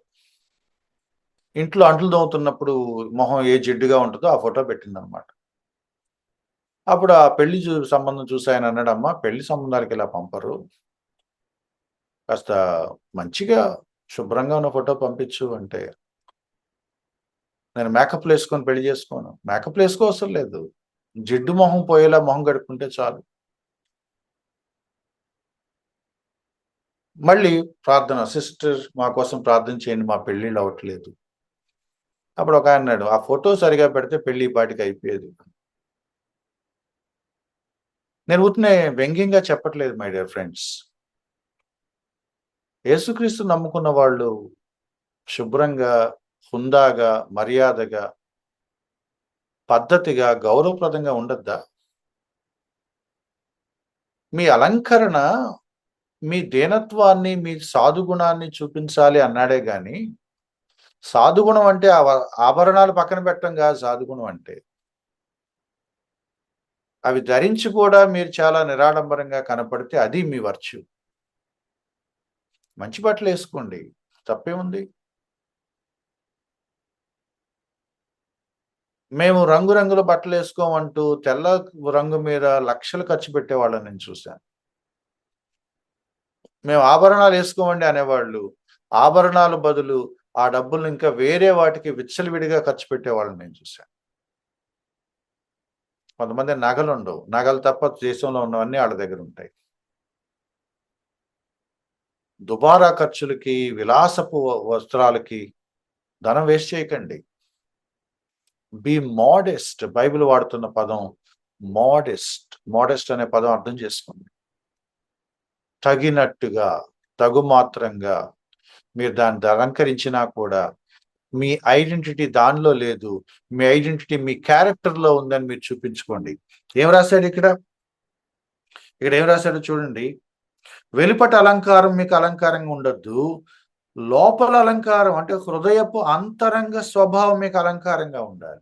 ఇంట్లో అంట్లు తోముతున్నప్పుడు మొహం ఏ జిడ్డుగా ఉంటదో ఆ ఫోటో పెట్టిందనమాట. అప్పుడు ఆ పెళ్లి సంబంధం చూసి ఆయన అన్నాడు, "అమ్మా పెళ్లి సంబంధాలకి ఇలా పంపరు. కాస్త మంచిగా శుభ్రంగా ఉన్న ఫోటో పంపించు" అంటే, "నేను మేకప్‌లేసుకొని పెళ్లి చేసుకోను." మేకప్‌లేసుకోవసరం లేదు. జిడ్డు మొహం పోయేలా మొహం కడుక్కుంటే చాలు. మళ్ళీ ప్రార్థన, "సిస్టర్ మా కోసం ప్రార్థన చేయండి. మా పెళ్ళిళ్ళు అవ్వట్లేదు." అప్పుడు ఒకాయన అన్నాడు, "ఆ ఫోటో సరిగ్గా పెడితే పెళ్లి ఈ పాటికి అయిపోయేది." నేను ఊరికనే వ్యంగ్యంగా చెప్పట్లేదు మై డియర్ ఫ్రెండ్స్. యేసుక్రీస్తు నమ్ముకున్న వాళ్ళు శుభ్రంగా, హుందాగా, మర్యాదగా, పద్ధతిగా, గౌరవప్రదంగా ఉండొద్దా? మీ అలంకరణ మీ దీనత్వాన్ని, మీ సాధుగుణాన్ని చూపించాలి అన్నాడే గాని, సాధుగుణం అంటే ఆభరణాలు పక్కన పెట్టడం కాదు సాధుగుణం అంటే. అవి ధరించి కూడా మీరు చాలా నిరాడంబరంగా కనపడితే అది మీ వర్చ్యూ. మంచి బట్టలేసుకోండి. తప్పేముంది? మేము రంగురంగుల బట్టలేసుకోమంటూ తెల్ల రంగు మీద లక్షలు ఖర్చు పెట్టేవాళ్ళని నేను చూశాను. మేము ఆభరణాలు ఏసుకోమండి అనేవాళ్ళు. ఆభరణాల బదులు ఆ డబ్బుల్ని ఇంకా వేరే వాటికి విచ్చలవిడిగా ఖర్చు పెట్టేవాళ్ళని నేను చూశాను. కొంతమంది నగలుండవు. నగలు తప్ప దేశంలో ఉన్నవన్నీ ఆళ్ళ దగ్గరుంటాయి. దుబారా ఖర్చులకి, విలాసపు వస్త్రాలకి ధనం వేస్ట్ చేయకండి. Be modest. బైబిల్ వాడుతున్న పదం మోడెస్ట్. మోడెస్ట్ అనే పదం అర్థం చేసుకోండి. తగినట్టుగా, తగుమాత్రంగా మీరు దాన్ని అలంకరించినా కూడా మీ ఐడెంటిటీ దానిలో లేదు. మీ ఐడెంటిటీ మీ క్యారెక్టర్‌లో ఉందని మీరు చూపించుకోండి. ఏం రాశాడు ఇక్కడ? ఇక్కడ ఏం రాశాడో చూడండి. వెలుపట అలంకారం మీకు అలంకారంగా ఉండొద్దు. లోపల అలంకారం అంటే హృదయపు అంతరంగ స్వభావం మీకు అలంకారంగా ఉండాలి.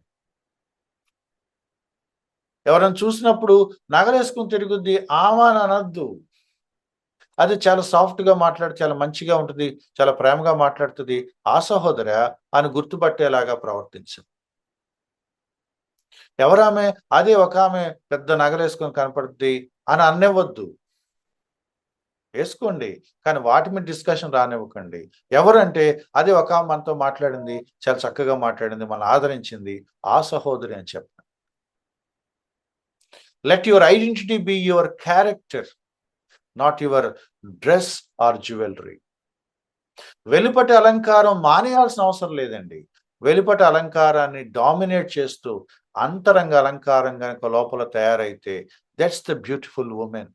ఎవరైనా చూసినప్పుడు నగలేసుకొని తిరుగుద్ది ఆమె అని అనొద్దు. అది చాలా సాఫ్ట్‌గా మాట్లాడి చాలా మంచిగా ఉంటది. చాలా ప్రేమగా మాట్లాడుతది. ఆ సహోదరా అని గుర్తుపట్టేలాగా ప్రవర్తించు. ఎవరామె? అదే ఒకామె పెద్ద నగలేసుకొని కనపడుద్ది అని అననివ్వద్దు. ఏసుకోండి. కానీ వాటి మీద డిస్కషన్ రానివ్వకండి. ఎవరంటే అదే ఒకామె మనతో మాట్లాడింది. చాలా చక్కగా మాట్లాడింది. మనల్ని ఆదరించింది. ఆ సహోదరి అని చెప్పండి. Let your identity be your character. Not your dress or jewellery. వెలుపటి అలంకారం మానేయాల్సిన అవసరం లేదండి. వెలుపటి అలంకారాన్ని డామినేట్ చేస్తూ అంతరంగ అలంకారం గనక లోపల తయారైతే దట్స్ ద బ్యూటిఫుల్ వుమెన్.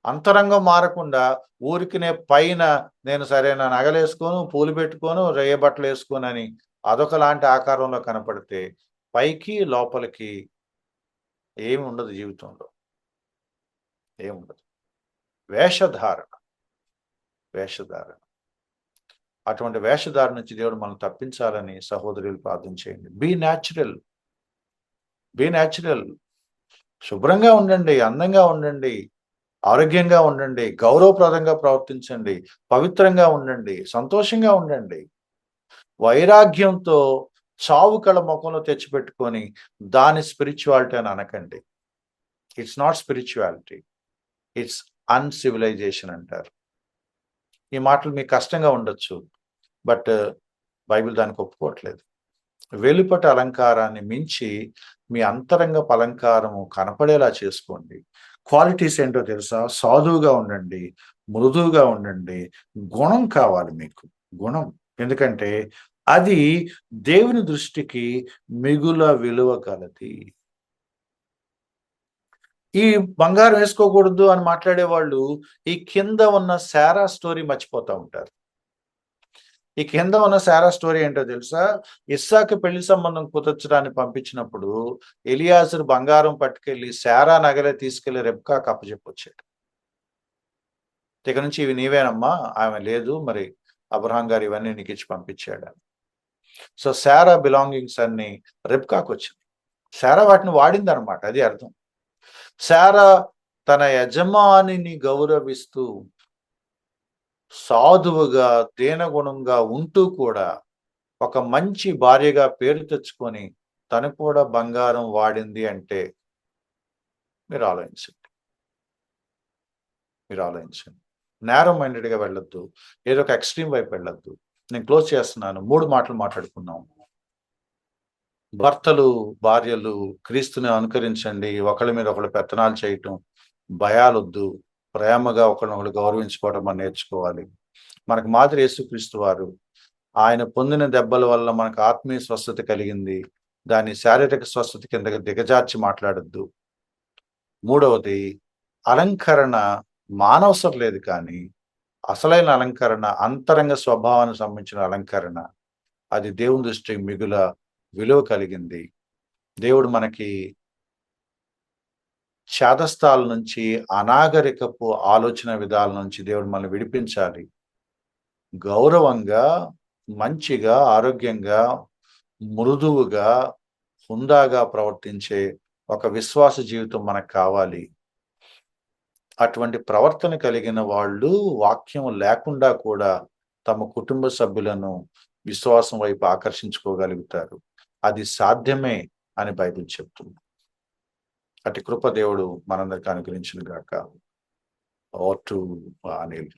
అంతరంగం మారకుండా ఊరికినే పైన నేను సరైన నగలేసుకోను, పూలు పెట్టుకోను, రేయ బట్టలు వేసుకోనని అదొకలాంటి ఆకారంలో కనపడితే పైకి లోపలికి ఏమి ఉండదు జీవితంలో. ఏముండదు. వేషధారణ. వేషధారణ. అటువంటి వేషధారణ నుంచి దేవుడు మనం తప్పించాలని సహోదరులు ప్రార్థన చేయండి. Be natural. Be natural. శుభ్రంగా ఉండండి, అందంగా ఉండండి, ఆరోగ్యంగా ఉండండి, గౌరవప్రదంగా ప్రవర్తించండి, పవిత్రంగా ఉండండి, సంతోషంగా ఉండండి. వైరాగ్యంతో చావు కళ ముఖంలో తెచ్చిపెట్టుకొని దాని స్పిరిచువాలిటీ అని అనకండి. It's not spirituality. ఇట్స్ అన్సివిలైజేషన్ అంటారు. ఈ మాటలు మీకు కష్టంగా ఉండొచ్చు. బట్ బైబిల్ దానికి ఒప్పుకోవట్లేదు. వెలుపటి అలంకారాన్ని మించి మీ అంతరంగపు అలంకారము కనపడేలా చేసుకోండి. క్వాలిటీస్ ఏంటో తెలుసా? సాధువుగా ఉండండి, మృదువుగా ఉండండి, గుణం కావాలి మీకు. గుణం. ఎందుకంటే అది దేవుని దృష్టికి మిగుల విలువ కలది. ఈ బంగారం వేసుకోకూడదు అని మాట్లాడేవాళ్ళు ఈ కింద ఉన్న శారా స్టోరీ మర్చిపోతా ఉంటారు. ఈ కింద ఉన్న శారా స్టోరీ ఏంటో తెలుసా? ఇస్సాకు పెళ్లి సంబంధం కుదర్చడానికి పంపించినప్పుడు ఎలియాజరు బంగారం పట్టుకెళ్ళి శారా నగలే తీసుకెళ్లి రెబ్కాకు అప్పచెప్పొచ్చాడు. ఇక నుంచి ఇవి నీవేనమ్మా. ఆమె లేదు, మరి అబ్రహాం గారు ఇవన్నీ నీకు ఇచ్చి పంపించాడు. సో శారా బిలాంగింగ్స్ అన్ని రెబ్కాకు వచ్చింది. శారా వాటిని వాడింది అనమాట. అది అర్థం. శారా తన యజమానిని గౌరవిస్తూ సాధువుగా దీనగుణంగా ఉంటూ కూడా ఒక మంచి భార్యగా పేరు తెచ్చుకొని తను కూడా బంగారం వాడింది అంటే మీరు ఆలోచించండి. మీరు ఆలోచించండి. నేరో మైండెడ్గా వెళ్ళొద్దు. ఏదో ఒక ఎక్స్ట్రీమ్ వైపు వెళ్ళొద్దు. నేను క్లోజ్ చేస్తున్నాను. 3 మాటలు మాట్లాడుకున్నాం. భర్తలు, భార్యలు క్రీస్తుని అనుకరించండి. ఒకళ్ళ మీద ఒకళ్ళు పెత్తనాలు చేయటం, భయాలొద్దు. ప్రేమగా ఒకరినొకరు గౌరవించుకోవడం మనం నేర్చుకోవాలి. మనకు మాదిరి యేసుక్రీస్తు వారు. ఆయన పొందిన దెబ్బల వల్ల మనకు ఆత్మీయ స్వస్థత కలిగింది. దాన్ని శారీరక స్వస్థత కిందకి దిగజార్చి మాట్లాడొద్దు. 3వది అలంకరణ మానవసరం లేదు, కానీ అసలైన అలంకరణ అంతరంగ స్వభావానికి సంబంధించిన అలంకరణ. అది దేవుని దృష్టికి మిగుల విలువ కలిగింది. దేవుడు మనకి చాదస్తాల నుంచి, అనాగరికపు ఆలోచన విధాల నుంచి దేవుడు మనల్ని విడిపించాలి. గౌరవంగా, మంచిగా, ఆరోగ్యంగా, మృదువుగా, హుందాగా ప్రవర్తించే ఒక విశ్వాస జీవితం మనకు కావాలి. అటువంటి ప్రవర్తన కలిగిన వాళ్ళు వాక్యం లేకుండా కూడా తమ కుటుంబ సభ్యులను విశ్వాసం వైపు ఆకర్షించుకోగలుగుతారు. అది సాధ్యమే అని బైబిల్ చెప్తుంది. అటు కృప దేవుడు మనందరికి అనుగ్రహించును గాక. Over to Anil.